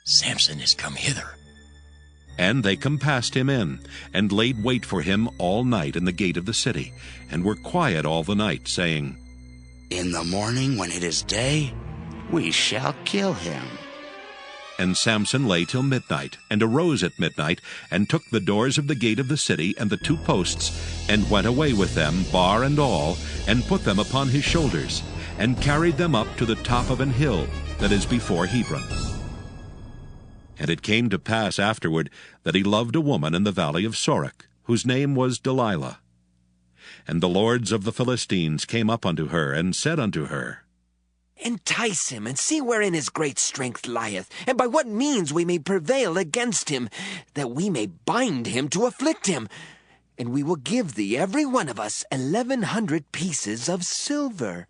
Samson is come hither. And they compassed him in, and laid wait for him all night in the gate of the city, and were quiet all the night, saying, In the morning, when it is day, we shall kill him. And Samson lay till midnight, and arose at midnight, and took the doors of the gate of the city and the 2 posts, and went away with them, bar and all, and put them upon his shoulders, and carried them up to the top of an hill that is before Hebron. And it came to pass afterward that he loved a woman in the valley of Sorek, whose name was Delilah. And the lords of the Philistines came up unto her, and said unto her, Entice him, and see wherein his great strength lieth, and by what means we may prevail against him, that we may bind him to afflict him. And we will give thee every one of us 1,100 pieces of silver.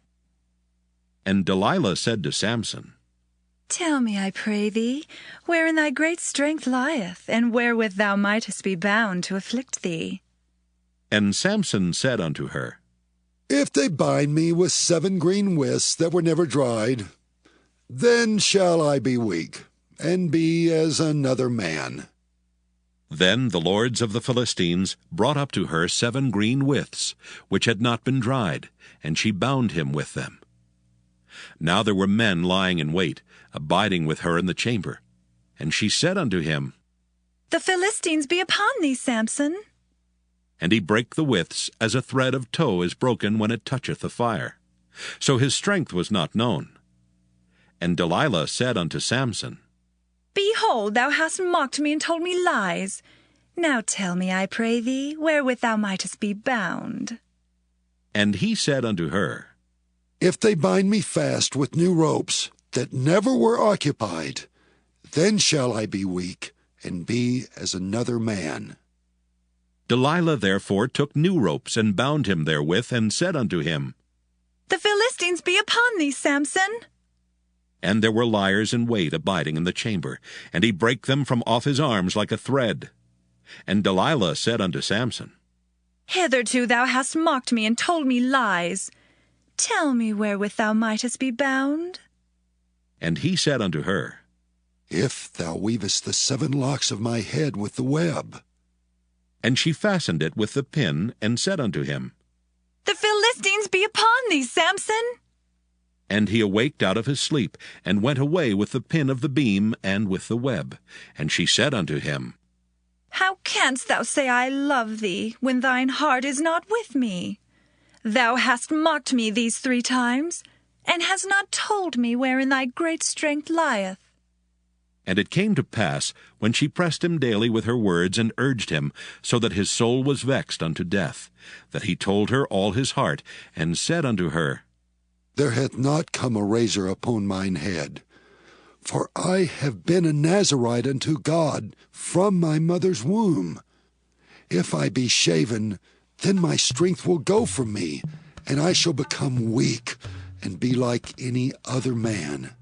And Delilah said to Samson, Tell me, I pray thee, wherein thy great strength lieth, and wherewith thou mightest be bound to afflict thee. And Samson said unto her, If they bind me with 7 green withs that were never dried, then shall I be weak, and be as another man. Then the lords of the Philistines brought up to her 7 green withs, which had not been dried, and she bound him with them. Now there were men lying in wait, abiding with her in the chamber. And she said unto him, The Philistines be upon thee, Samson. And he brake the withs, as a thread of tow is broken when it toucheth the fire. So his strength was not known. And Delilah said unto Samson, Behold, thou hast mocked me and told me lies. Now tell me, I pray thee, wherewith thou mightest be bound. And he said unto her, If they bind me fast with new ropes that never were occupied, then shall I be weak, and be as another man. Delilah therefore took new ropes, and bound him therewith, and said unto him, The Philistines be upon thee, Samson. And there were liers in wait abiding in the chamber, and he brake them from off his arms like a thread. And Delilah said unto Samson, Hitherto thou hast mocked me and told me lies. Tell me wherewith thou mightest be bound. And he said unto her, If thou weavest the 7 locks of my head with the web. And she fastened it with the pin, and said unto him, The Philistines be upon thee, Samson. And he awaked out of his sleep, and went away with the pin of the beam and with the web. And she said unto him, How canst thou say I love thee, when thine heart is not with me? Thou hast mocked me these 3 times, and hast not told me wherein thy great strength lieth. And it came to pass, when she pressed him daily with her words, and urged him, so that his soul was vexed unto death, that he told her all his heart, and said unto her, There hath not come a razor upon mine head, for I have been a Nazarite unto God from my mother's womb. If I be shaven, then my strength will go from me, and I shall become weak, and be like any other man.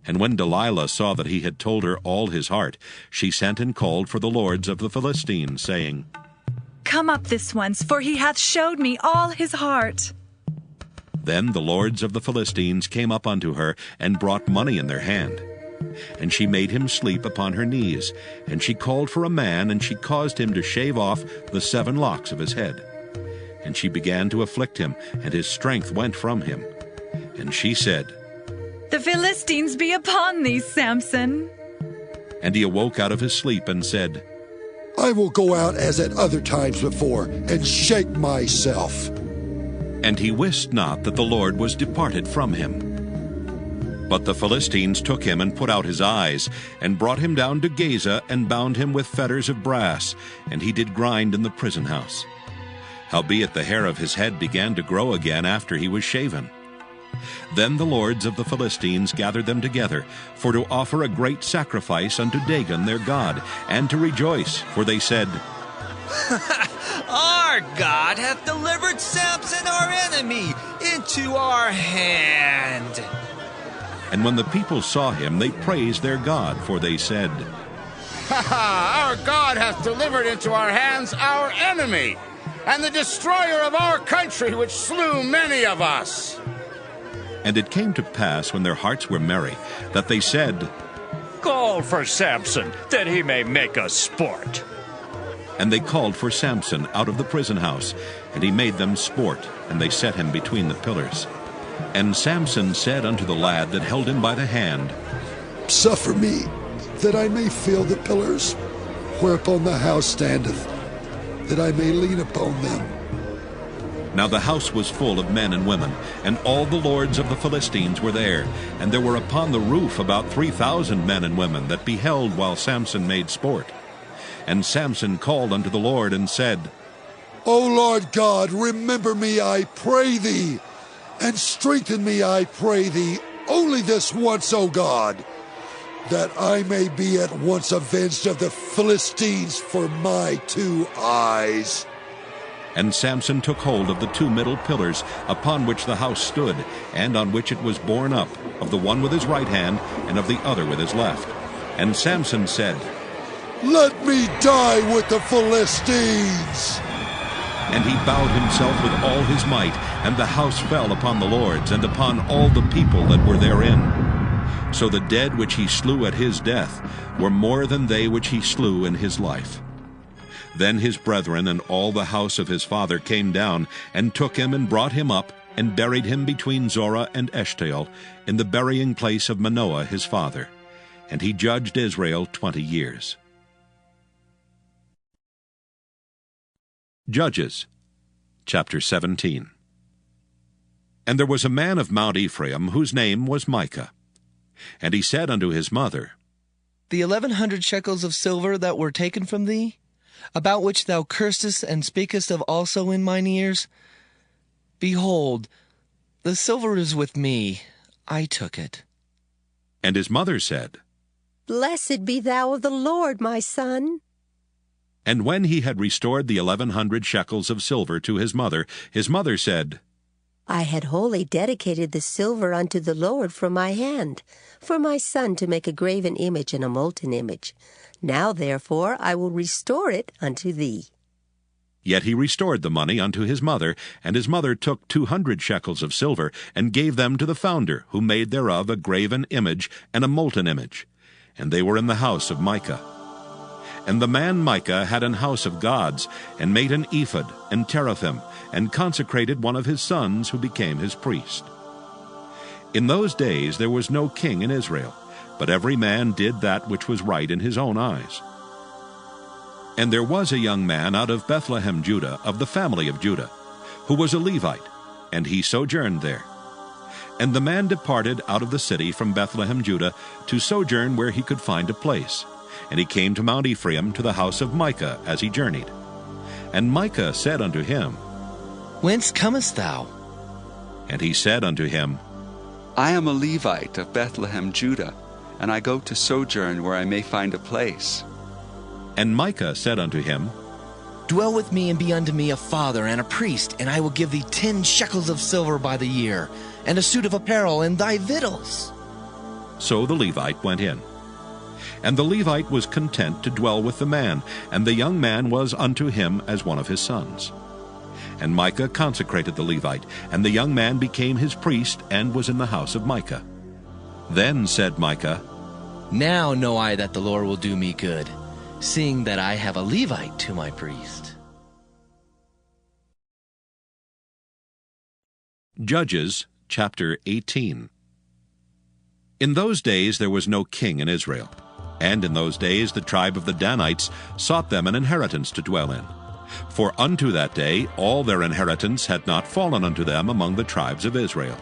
And when Delilah saw that he had told her all his heart, she sent and called for the lords of the Philistines, saying, Come up this once, for he hath showed me all his heart. Then the lords of the Philistines came up unto her, and brought money in their hand. And she made him sleep upon her knees, and she called for a man, and she caused him to shave off the 7 locks of his head. And she began to afflict him, and his strength went from him. And she said, The Philistines be upon thee, Samson. And he awoke out of his sleep, and said, I will go out as at other times before, and shake myself. And he wist not that the Lord was departed from him. But the Philistines took him, and put out his eyes, and brought him down to Gaza, and bound him with fetters of brass, and he did grind in the prison house. Howbeit the hair of his head began to grow again after he was shaven. Then the lords of the Philistines gathered them together, for to offer a great sacrifice unto Dagon their god, and to rejoice, for they said, Our God hath delivered Samson our enemy into our hand. And when the people saw him, they praised their God, for they said, Our God hath delivered into our hands our enemy, and the destroyer of our country, which slew many of us. And it came to pass, when their hearts were merry, that they said, Call for Samson, that he may make us sport. And they called for Samson out of the prison house, and he made them sport, and they set him between the pillars. And Samson said unto the lad that held him by the hand, Suffer me, that I may feel the pillars, whereupon the house standeth, that I may lean upon them. Now the house was full of men and women, and all the lords of the Philistines were there, and there were upon the roof about 3,000 men and women that beheld while Samson made sport. And Samson called unto the Lord, and said, O Lord God, remember me, I pray thee, and strengthen me, I pray thee, only this once, O God, that I may be at once avenged of the Philistines for my 2 eyes. And Samson took hold of the 2 middle pillars upon which the house stood, and on which it was borne up, of the one with his right hand, and of the other with his left. And Samson said, Let me die with the Philistines! And he bowed himself with all his might, and the house fell upon the lords, and upon all the people that were therein. So the dead which he slew at his death were more than they which he slew in his life. Then his brethren and all the house of his father came down, and took him and brought him up, and buried him between Zorah and Eshtaol, in the burying place of Manoah his father. And he judged Israel 20 years. Judges, chapter 17. And there was a man of Mount Ephraim, whose name was Micah. And he said unto his mother, The 1,100 shekels of silver that were taken from thee, about which thou cursedst and speakest of also in mine ears, behold, the silver is with me, I took it. And his mother said, Blessed be thou of the Lord, my son. And when he had restored the 1,100 shekels of silver to his mother said, I had wholly dedicated the silver unto the Lord from my hand, for my son to make a graven image and a molten image. Now therefore I will restore it unto thee. Yet he restored the money unto his mother, and his mother took 200 shekels of silver, and gave them to the founder, who made thereof a graven image and a molten image. And they were in the house of Micah. And the man Micah had an house of gods, and made an ephod and teraphim, and consecrated one of his sons, who became his priest. In those days there was no king in Israel, but every man did that which was right in his own eyes. And there was a young man out of Bethlehem, Judah, of the family of Judah, who was a Levite, and he sojourned there. And the man departed out of the city from Bethlehem, Judah, to sojourn where he could find a place. And he came to Mount Ephraim, to the house of Micah, as he journeyed. And Micah said unto him, Whence comest thou? And he said unto him, I am a Levite of Bethlehem, Judah, and I go to sojourn where I may find a place. And Micah said unto him, Dwell with me and be unto me a father and a priest, and I will give thee 10 shekels of silver by the year, and a suit of apparel, and thy victuals. So the Levite went in. And the Levite was content to dwell with the man, and the young man was unto him as one of his sons. And Micah consecrated the Levite, and the young man became his priest, and was in the house of Micah. Then said Micah, Now know I that the Lord will do me good, seeing that I have a Levite to my priest. Judges, chapter 18. In those days there was no king in Israel. And in those days the tribe of the Danites sought them an inheritance to dwell in. For unto that day all their inheritance had not fallen unto them among the tribes of Israel.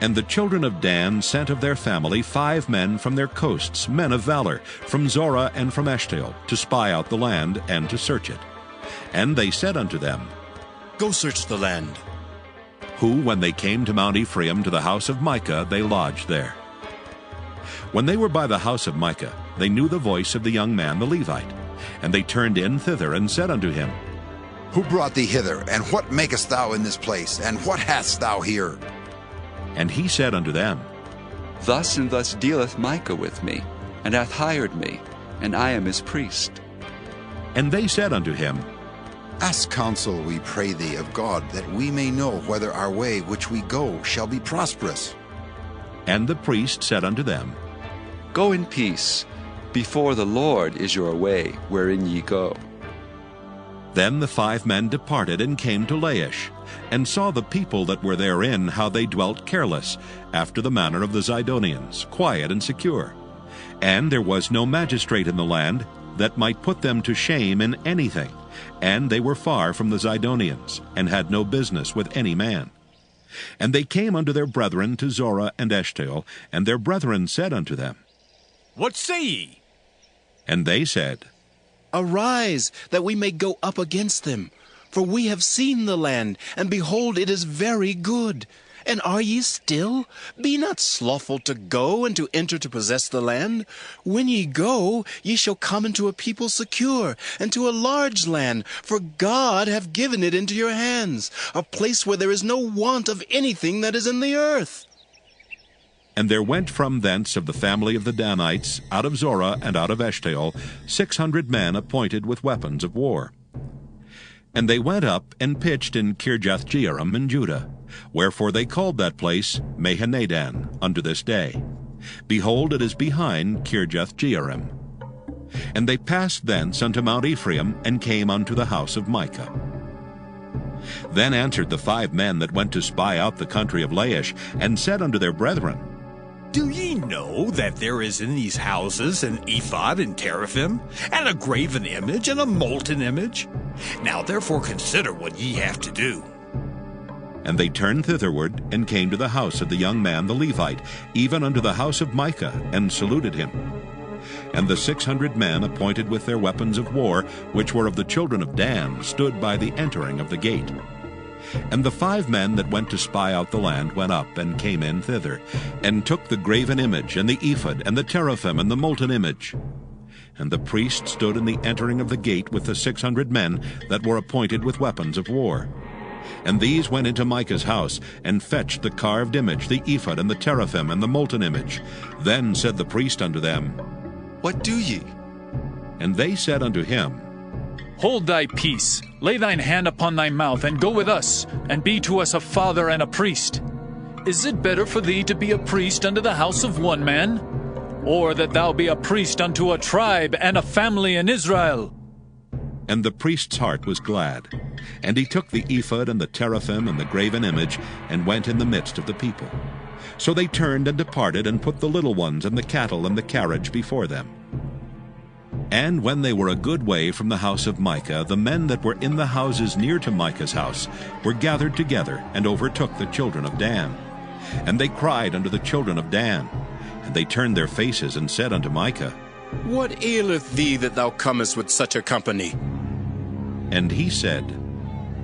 And the children of Dan sent of their family 5 men from their coasts, men of valor, from Zorah and from Eshtaol, to spy out the land and to search it. And they said unto them, Go search the land. Who, when they came to Mount Ephraim, to the house of Micah, they lodged there. When they were by the house of Micah, they knew the voice of the young man the Levite. And they turned in thither, and said unto him, Who brought thee hither, and what makest thou in this place, and what hast thou here? And he said unto them, Thus and thus dealeth Micah with me, and hath hired me, and I am his priest. And they said unto him, Ask counsel, we pray thee, of God, that we may know whether our way which we go shall be prosperous. And the priest said unto them, Go in peace. Before the Lord is your way, wherein ye go. Then the 5 men departed and came to Laish, and saw the people that were therein, how they dwelt careless, after the manner of the Zidonians, quiet and secure. And there was no magistrate in the land that might put them to shame in anything, and they were far from the Zidonians, and had no business with any man. And they came unto their brethren to Zorah and Eshtaol, and their brethren said unto them, What say ye? And they said, Arise, that we may go up against them. For we have seen the land, and behold, it is very good. And are ye still? Be not slothful to go and to enter to possess the land. When ye go, ye shall come into a people secure, and to a large land, for God hath given it into your hands, a place where there is no want of anything that is in the earth. And there went from thence of the family of the Danites, out of Zorah and out of Eshtaol, 600 men appointed with weapons of war. And they went up and pitched in Kirjath-jearim in Judah, wherefore they called that place Mahaneh-dan unto this day. Behold, it is behind Kirjath-jearim. And they passed thence unto Mount Ephraim, and came unto the house of Micah. Then answered the 5 men that went to spy out the country of Laish, and said unto their brethren, Do ye know that there is in these houses an ephod and teraphim, and a graven image and a molten image? Now therefore consider what ye have to do. And they turned thitherward, and came to the house of the young man the Levite, even unto the house of Micah, and saluted him. And the 600 men appointed with their weapons of war, which were of the children of Dan, stood by the entering of the gate. And the 5 men that went to spy out the land went up, and came in thither, and took the graven image, and the ephod, and the teraphim, and the molten image. And the priest stood in the entering of the gate with the 600 men that were appointed with weapons of war. And these went into Micah's house, and fetched the carved image, the ephod, and the teraphim, and the molten image. Then said the priest unto them, What do ye? And they said unto him, Hold thy peace, lay thine hand upon thy mouth, and go with us, and be to us a father and a priest. Is it better for thee to be a priest unto the house of one man, or that thou be a priest unto a tribe and a family in Israel? And the priest's heart was glad. And he took the ephod and the teraphim and the graven image, and went in the midst of the people. So they turned and departed, and put the little ones and the cattle and the carriage before them. And when they were a good way from the house of Micah, the men that were in the houses near to Micah's house were gathered together, and overtook the children of Dan. And they cried unto the children of Dan. And they turned their faces, and said unto Micah, What aileth thee that thou comest with such a company? And he said,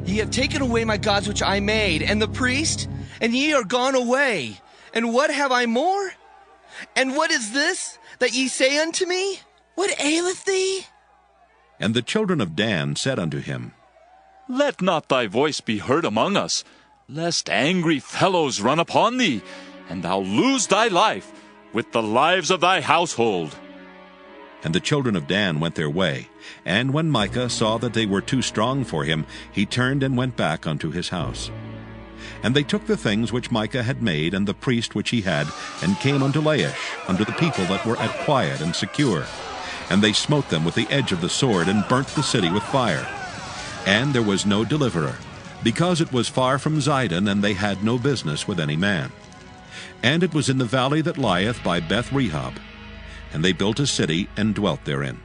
Ye have taken away my gods which I made, and the priest, and ye are gone away. And what have I more? And what is this that ye say unto me? What aileth thee? And the children of Dan said unto him, Let not thy voice be heard among us, lest angry fellows run upon thee, and thou lose thy life with the lives of thy household. And the children of Dan went their way. And when Micah saw that they were too strong for him, he turned and went back unto his house. And they took the things which Micah had made, and the priest which he had, and came unto Laish, unto the people that were at quiet and secure. And they smote them with the edge of the sword, and burnt the city with fire. And there was no deliverer, because it was far from Zidon, and they had no business with any man. And it was in the valley that lieth by Beth-rehob. And they built a city, and dwelt therein.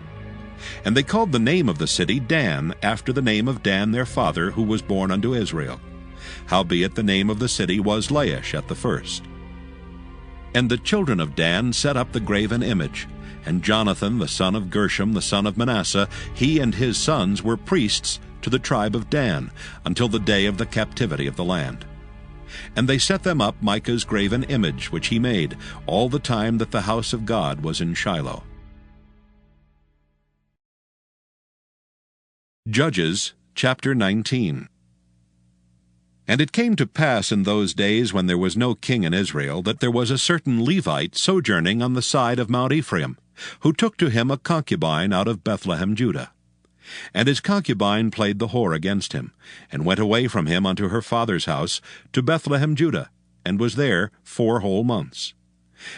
And they called the name of the city Dan, after the name of Dan their father, who was born unto Israel. Howbeit the name of the city was Laish at the first. And the children of Dan set up the graven image. And Jonathan the son of Gershom the son of Manasseh, he and his sons were priests to the tribe of Dan, until the day of the captivity of the land. And they set them up Micah's graven image, which he made, all the time that the house of God was in Shiloh. Judges chapter 19. And it came to pass in those days, when there was no king in Israel, that there was a certain Levite sojourning on the side of Mount Ephraim, who took to him a concubine out of Bethlehem, Judah. And his concubine played the whore against him, and went away from him unto her father's house to Bethlehem, Judah, and was there 4 whole months.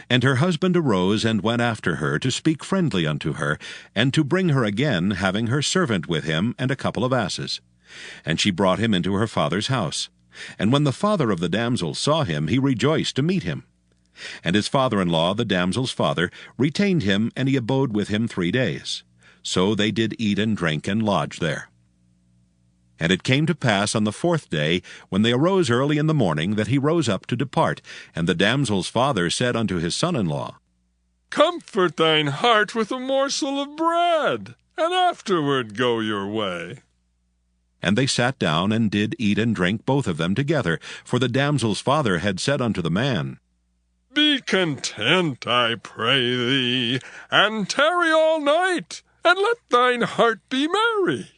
And her husband arose and went after her, to speak friendly unto her, and to bring her again, having her servant with him, and a couple of asses. And she brought him into her father's house. And when the father of the damsel saw him, he rejoiced to meet him. And his father-in-law, the damsel's father, retained him, and he abode with him 3 days. So they did eat and drink and lodge there. And it came to pass on the 4th day, when they arose early in the morning, that he rose up to depart. And the damsel's father said unto his son-in-law, Comfort thine heart with a morsel of bread, and afterward go your way. And they sat down, and did eat and drink both of them together. For the damsel's father had said unto the man, Be content, I pray thee, and tarry all night, and let thine heart be merry.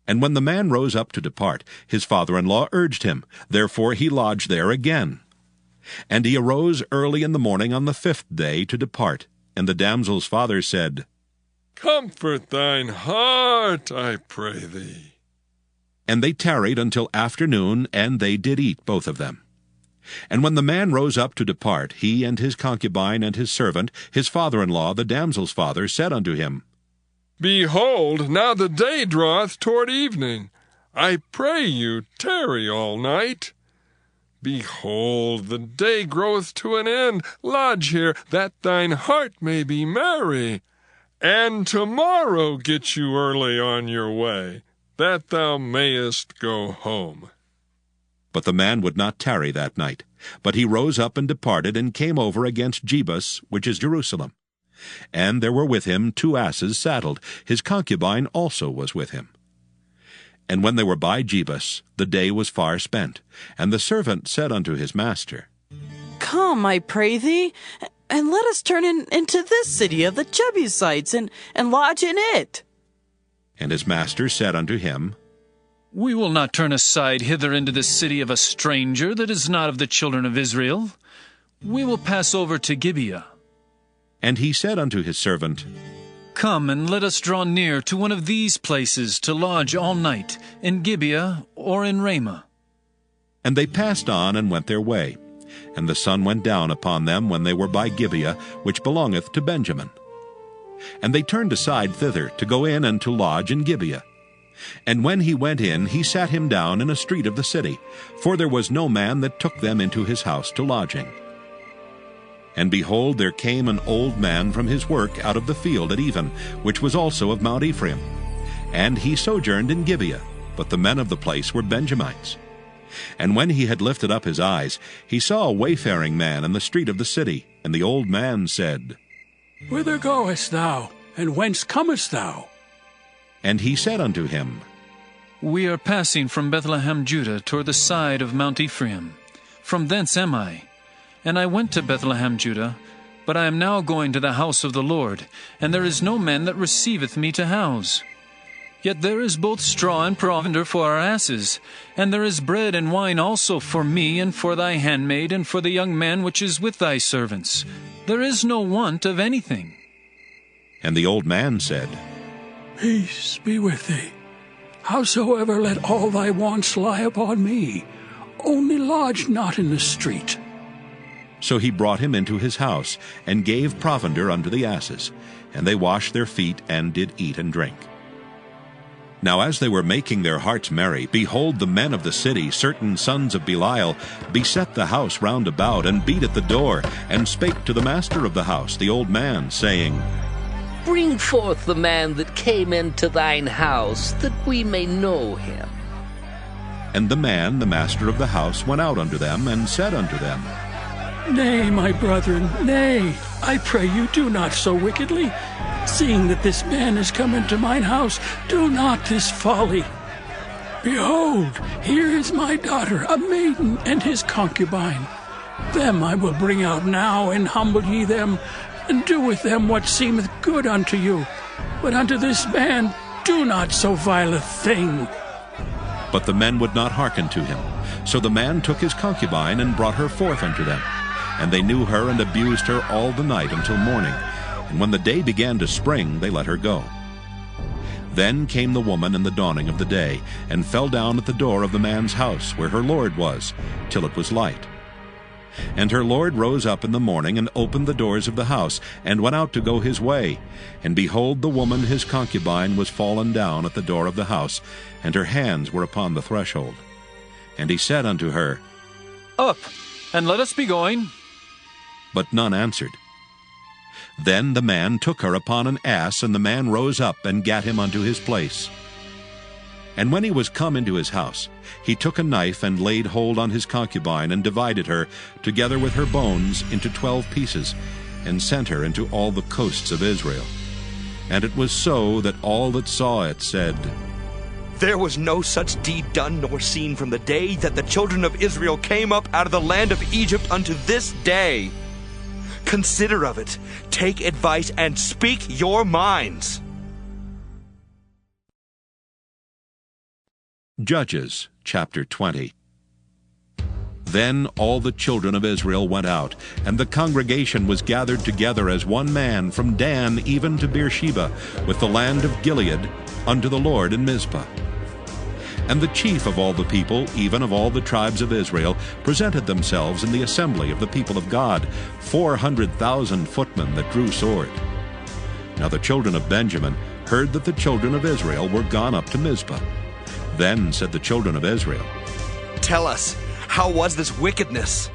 And when the man rose up to depart, his father-in-law urged him. Therefore he lodged there again. And he arose early in the morning on the 5th day to depart. And the damsel's father said, Comfort thine heart, I pray thee. And they tarried until afternoon, and they did eat both of them. And when the man rose up to depart, he and his concubine and his servant, his father-in-law, the damsel's father, said unto him, Behold, now the day draweth toward evening. I pray you, tarry all night. Behold, the day groweth to an end. Lodge here, that thine heart may be merry. And tomorrow get you early on your way, that thou mayest go home. But the man would not tarry that night. But he rose up and departed, and came over against Jebus, which is Jerusalem. And there were with him 2 asses saddled. His concubine also was with him. And when they were by Jebus, the day was far spent. And the servant said unto his master, Come, I pray thee, and let us turn into this city of the Jebusites, and lodge in it. And his master said unto him, We will not turn aside hither into the city of a stranger that is not of the children of Israel. We will pass over to Gibeah. And he said unto his servant, Come, and let us draw near to one of these places to lodge all night, in Gibeah or in Ramah. And they passed on and went their way. And the sun went down upon them when they were by Gibeah, which belongeth to Benjamin. And they turned aside thither to go in and to lodge in Gibeah. And when he went in, he sat him down in a street of the city, for there was no man that took them into his house to lodging. And behold, there came an old man from his work out of the field at even, which was also of Mount Ephraim. And he sojourned in Gibeah, but the men of the place were Benjamites. And when he had lifted up his eyes, he saw a wayfaring man in the street of the city. And the old man said, Whither goest thou, and whence comest thou? And he said unto him, We are passing from Bethlehem, Judah, toward the side of Mount Ephraim. From thence am I. And I went to Bethlehem, Judah, but I am now going to the house of the Lord, and there is no man that receiveth me to house. Yet there is both straw and provender for our asses, and there is bread and wine also for me, and for thy handmaid, and for the young man which is with thy servants. There is no want of anything. And the old man said, Peace be with thee. Howsoever, let all thy wants lie upon me. Only lodge not in the street. So he brought him into his house, and gave provender unto the asses. And they washed their feet, and did eat and drink. Now as they were making their hearts merry, behold, the men of the city, certain sons of Belial, beset the house round about, and beat at the door, and spake to the master of the house, the old man, saying, Bring forth the man that came into thine house, that we may know him. And the man, the master of the house, went out unto them, and said unto them, Nay, my brethren, nay, I pray you, do not so wickedly. Seeing that this man is come into mine house, do not this folly. Behold, here is my daughter, a maiden, and his concubine. Them I will bring out now, and humble ye them, and do with them what seemeth good unto you. But unto this man do not so vile a thing. But the men would not hearken to him. So the man took his concubine, and brought her forth unto them. And they knew her, and abused her all the night until morning. And when the day began to spring, they let her go. Then came the woman in the dawning of the day, and fell down at the door of the man's house, where her lord was, till it was light. And her lord rose up in the morning, and opened the doors of the house, and went out to go his way. And behold, the woman his concubine was fallen down at the door of the house, and her hands were upon the threshold. And he said unto her, Up, and let us be going. But none answered. Then the man took her upon an ass, and the man rose up, and gat him unto his place. And when he was come into his house, he took a knife, and laid hold on his concubine, and divided her, together with her bones, into 12 pieces, and sent her into all the coasts of Israel. And it was so that all that saw it said, There was no such deed done nor seen from the day that the children of Israel came up out of the land of Egypt unto this day. Consider of it, take advice, and speak your minds. Judges chapter 20. Then all the children of Israel went out, and the congregation was gathered together as one man from Dan even to Beersheba, with the land of Gilead, unto the Lord in Mizpah. And the chief of all the people, even of all the tribes of Israel, presented themselves in the assembly of the people of God, 400,000 footmen that drew sword. Now the children of Benjamin heard that the children of Israel were gone up to Mizpah. Then said the children of Israel, Tell us, how was this wickedness?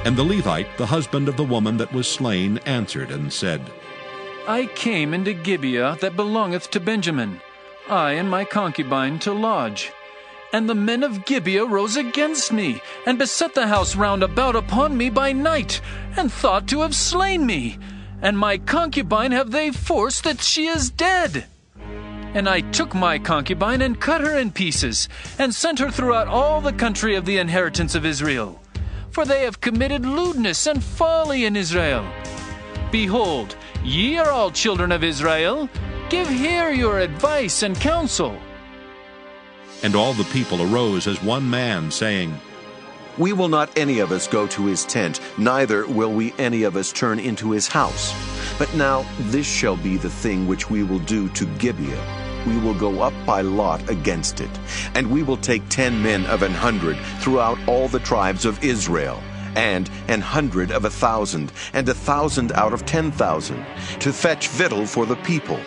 And the Levite, the husband of the woman that was slain, answered and said, I came into Gibeah that belongeth to Benjamin, I and my concubine to lodge. And the men of Gibeah rose against me, and beset the house round about upon me by night, and thought to have slain me. And my concubine have they forced that she is dead. And I took my concubine and cut her in pieces, and sent her throughout all the country of the inheritance of Israel. For they have committed lewdness and folly in Israel. Behold, ye are all children of Israel. Give here your advice and counsel. And all the people arose as one man, saying, We will not any of us go to his tent, neither will we any of us turn into his house. But now this shall be the thing which we will do to Gibeah. We will go up by lot against it, and we will take 10 men of 100 throughout all the tribes of Israel, and 100 of 1,000, and 1,000 out of 10,000, to fetch victual for the people,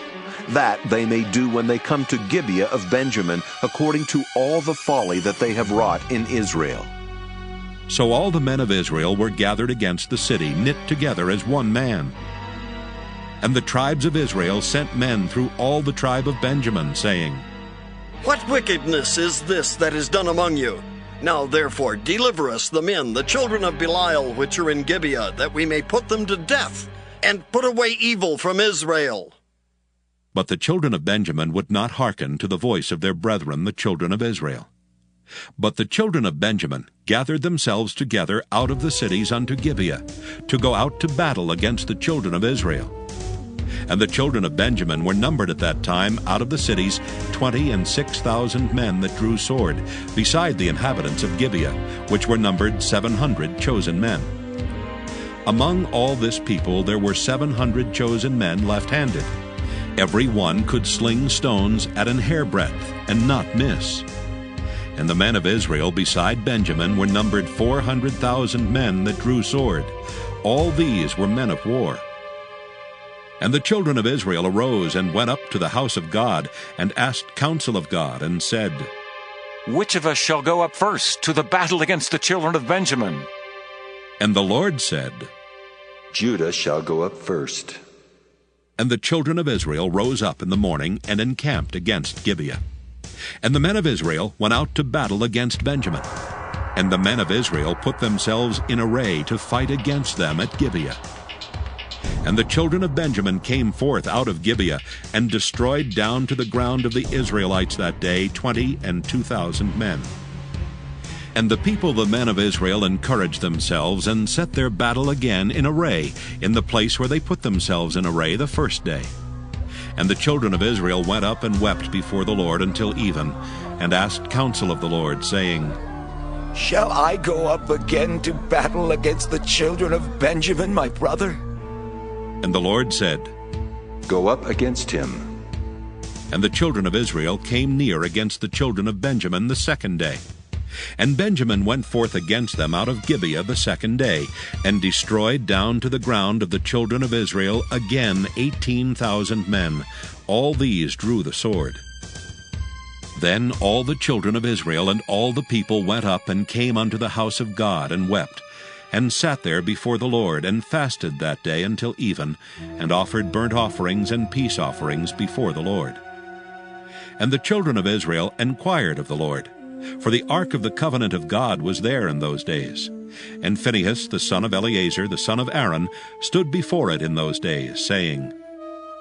that they may do when they come to Gibeah of Benjamin, according to all the folly that they have wrought in Israel. So all the men of Israel were gathered against the city, knit together as one man. And the tribes of Israel sent men through all the tribe of Benjamin, saying, What wickedness is this that is done among you? Now therefore deliver us the men, the children of Belial, which are in Gibeah, that we may put them to death, and put away evil from Israel. But the children of Benjamin would not hearken to the voice of their brethren, the children of Israel. But the children of Benjamin gathered themselves together out of the cities unto Gibeah, to go out to battle against the children of Israel. And the children of Benjamin were numbered at that time out of the cities 26,000 men that drew sword, beside the inhabitants of Gibeah, which were numbered 700 chosen men. Among all this people there were 700 chosen men left-handed. Every one could sling stones at an hairbreadth, and not miss. And the men of Israel beside Benjamin were numbered 400,000 men that drew sword. All these were men of war. And the children of Israel arose and went up to the house of God, and asked counsel of God, and said, Which of us shall go up first to the battle against the children of Benjamin? And the Lord said, Judah shall go up first. And the children of Israel rose up in the morning, and encamped against Gibeah. And the men of Israel went out to battle against Benjamin. And the men of Israel put themselves in array to fight against them at Gibeah. And the children of Benjamin came forth out of Gibeah, and destroyed down to the ground of the Israelites that day 22,000 men. And the people, the men of Israel, encouraged themselves, and set their battle again in array, in the place where they put themselves in array the first day. And the children of Israel went up and wept before the Lord until even, and asked counsel of the Lord, saying, Shall I go up again to battle against the children of Benjamin, my brother? And the Lord said, Go up against him. And the children of Israel came near against the children of Benjamin the second day. And Benjamin went forth against them out of Gibeah the second day, and destroyed down to the ground of the children of Israel again 18,000 men. All these drew the sword. Then all the children of Israel and all the people went up and came unto the house of God, and wept, and sat there before the Lord, and fasted that day until even, and offered burnt offerings and peace offerings before the Lord. And the children of Israel enquired of the Lord, for the ark of the covenant of God was there in those days. And Phinehas, the son of Eleazar, the son of Aaron, stood before it in those days, saying,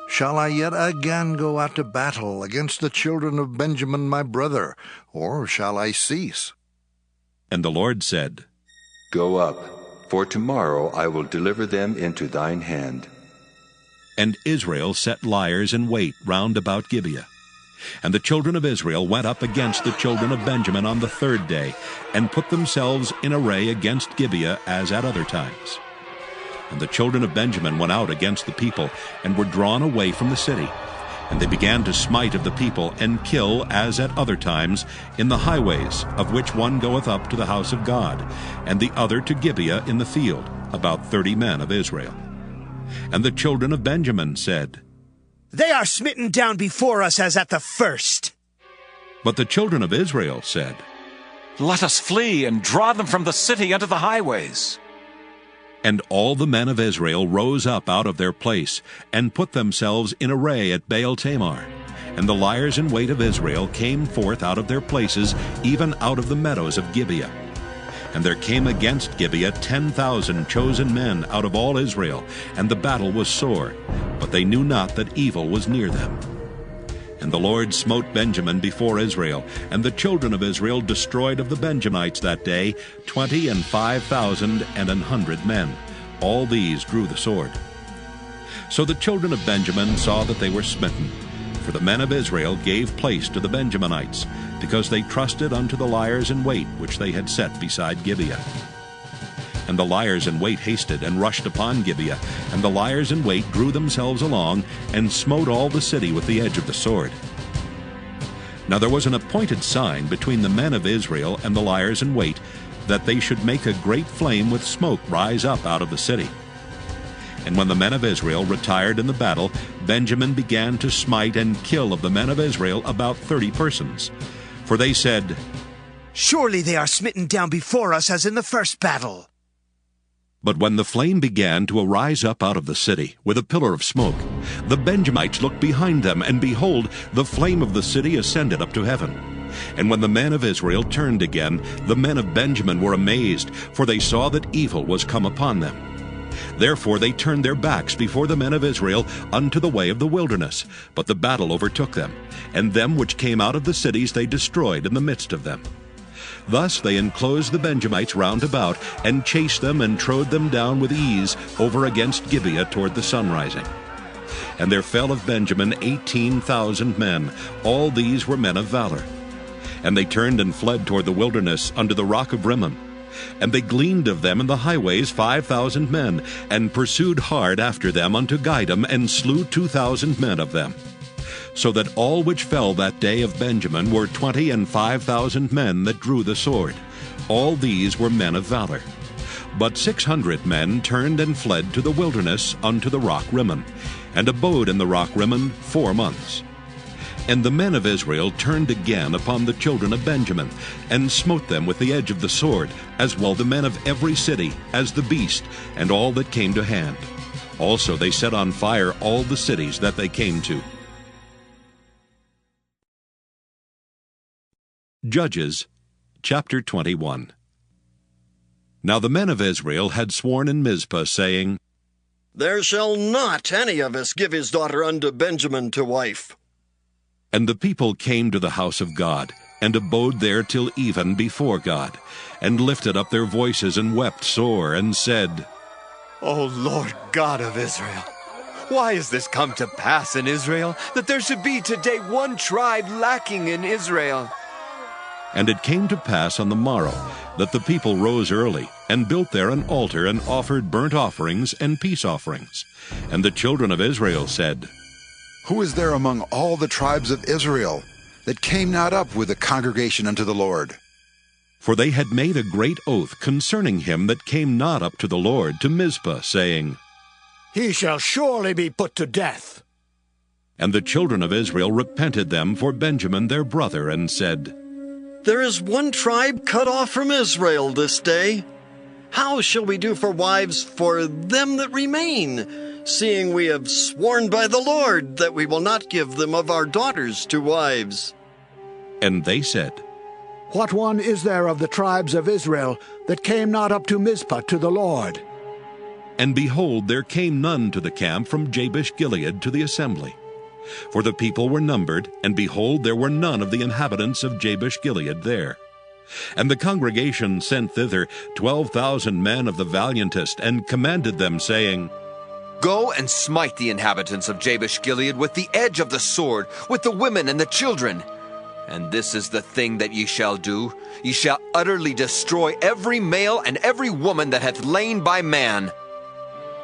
Shall I yet again go out to battle against the children of Benjamin my brother, or shall I cease? And the Lord said, Go up, for tomorrow I will deliver them into thine hand. And Israel set liers in wait round about Gibeah. And the children of Israel went up against the children of Benjamin on the third day, and put themselves in array against Gibeah as at other times. And the children of Benjamin went out against the people, and were drawn away from the city. And they began to smite of the people, and kill as at other times in the highways, of which one goeth up to the house of God, and the other to Gibeah in the field, about 30 men of Israel. And the children of Benjamin said, They are smitten down before us as at the first. But the children of Israel said, Let us flee and draw them from the city unto the highways. And all the men of Israel rose up out of their place, and put themselves in array at Baal-Tamar. And the liers in wait of Israel came forth out of their places, even out of the meadows of Gibeah. And there came against Gibeah 10,000 chosen men out of all Israel, and the battle was sore, but they knew not that evil was near them. And the Lord smote Benjamin before Israel, and the children of Israel destroyed of the Benjamites that day 25,100 men. All these drew the sword. So the children of Benjamin saw that they were smitten, for the men of Israel gave place to the Benjaminites, because they trusted unto the liers in wait which they had set beside Gibeah. And the liers in wait hasted and rushed upon Gibeah, and the liers in wait drew themselves along, and smote all the city with the edge of the sword. Now there was an appointed sign between the men of Israel and the liers in wait, that they should make a great flame with smoke rise up out of the city. And when the men of Israel retired in the battle, Benjamin began to smite and kill of the men of Israel about 30 persons. For they said, Surely they are smitten down before us as in the first battle. But when the flame began to arise up out of the city with a pillar of smoke, the Benjamites looked behind them, and behold, the flame of the city ascended up to heaven. And when the men of Israel turned again, the men of Benjamin were amazed, for they saw that evil was come upon them. Therefore they turned their backs before the men of Israel unto the way of the wilderness. But the battle overtook them, and them which came out of the cities they destroyed in the midst of them. Thus they enclosed the Benjamites round about, and chased them and trode them down with ease over against Gibeah toward the sunrising. And there fell of Benjamin 18,000 men. All these were men of valor. And they turned and fled toward the wilderness unto the rock of Rimmon. And they gleaned of them in the highways 5,000 men, and pursued hard after them unto Gidom, and slew 2,000 men of them. So that all which fell that day of Benjamin were 25,000 men that drew the sword. All these were men of valor. But 600 men turned and fled to the wilderness unto the rock Rimmon, and abode in the rock Rimmon 4 months. And the men of Israel turned again upon the children of Benjamin, and smote them with the edge of the sword, as well the men of every city, as the beast, and all that came to hand. Also they set on fire all the cities that they came to. Judges, chapter 21. Now the men of Israel had sworn in Mizpah, saying, There shall not any of us give his daughter unto Benjamin to wife. And the people came to the house of God, and abode there till even before God, and lifted up their voices, and wept sore, and said, O Lord God of Israel, why is this come to pass in Israel, that there should be today one tribe lacking in Israel? And it came to pass on the morrow that the people rose early, and built there an altar, and offered burnt offerings and peace offerings. And the children of Israel said, Who is there among all the tribes of Israel that came not up with the congregation unto the Lord? For they had made a great oath concerning him that came not up to the Lord to Mizpah, saying, He shall surely be put to death. And the children of Israel repented them for Benjamin their brother, and said, There is one tribe cut off from Israel this day. How shall we do for wives for them that remain, seeing we have sworn by the Lord that we will not give them of our daughters to wives? And they said, What one is there of the tribes of Israel that came not up to Mizpah to the Lord? And behold, there came none to the camp from Jabesh-Gilead to the assembly. For the people were numbered, and behold, there were none of the inhabitants of Jabesh-Gilead there. And the congregation sent thither 12,000 men of the valiantest, and commanded them, saying, Go and smite the inhabitants of Jabesh-Gilead with the edge of the sword, with the women and the children. And this is the thing that ye shall do. Ye shall utterly destroy every male and every woman that hath lain by man.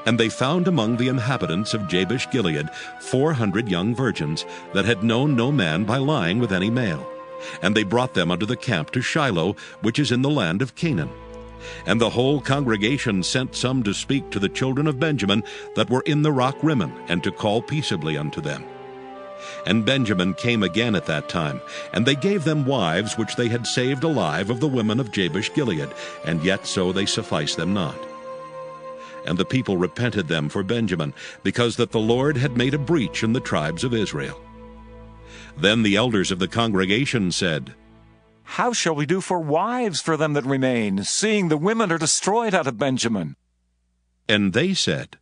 And they found among the inhabitants of Jabesh-Gilead 400 young virgins that had known no man by lying with any male. And they brought them unto the camp to Shiloh, which is in the land of Canaan. And the whole congregation sent some to speak to the children of Benjamin that were in the rock Rimmon, and to call peaceably unto them. And Benjamin came again at that time, and they gave them wives which they had saved alive of the women of Jabesh-Gilead, and yet so they sufficed them not. And the people repented them for Benjamin, because that the Lord had made a breach in the tribes of Israel. Then the elders of the congregation said, How shall we do for wives for them that remain, seeing the women are destroyed out of Benjamin? And they said,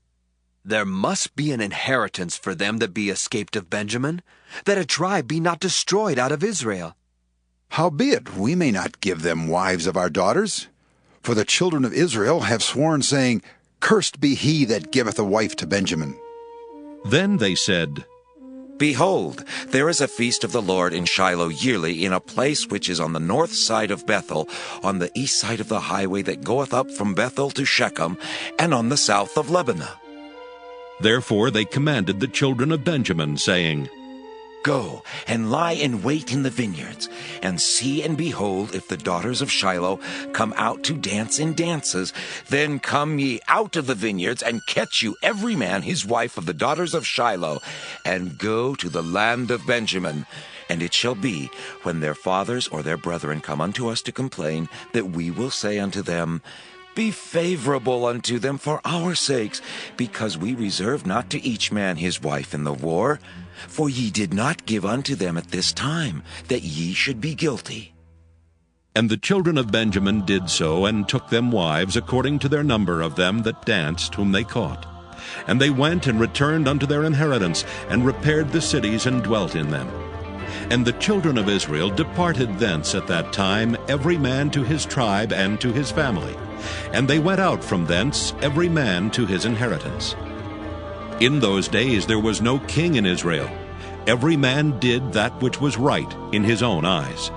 There must be an inheritance for them that be escaped of Benjamin, that a tribe be not destroyed out of Israel. Howbeit, we may not give them wives of our daughters. For the children of Israel have sworn, saying, Cursed be he that giveth a wife to Benjamin. Then they said, Behold, there is a feast of the Lord in Shiloh yearly, in a place which is on the north side of Bethel, on the east side of the highway that goeth up from Bethel to Shechem, and on the south of Lebanon. Therefore they commanded the children of Benjamin, saying, Go and lie in wait in the vineyards, and see and behold if the daughters of Shiloh come out to dance in dances. Then come ye out of the vineyards, and catch you every man his wife of the daughters of Shiloh, and go to the land of Benjamin. And it shall be, when their fathers or their brethren come unto us to complain, that we will say unto them, Be favorable unto them for our sakes, because we reserve not to each man his wife in the war. For ye did not give unto them at this time, that ye should be guilty. And the children of Benjamin did so, and took them wives according to their number of them that danced, whom they caught. And they went and returned unto their inheritance, and repaired the cities, and dwelt in them. And the children of Israel departed thence at that time, every man to his tribe and to his family. And they went out from thence, every man to his inheritance. In those days there was no king in Israel. Every man did that which was right in his own eyes.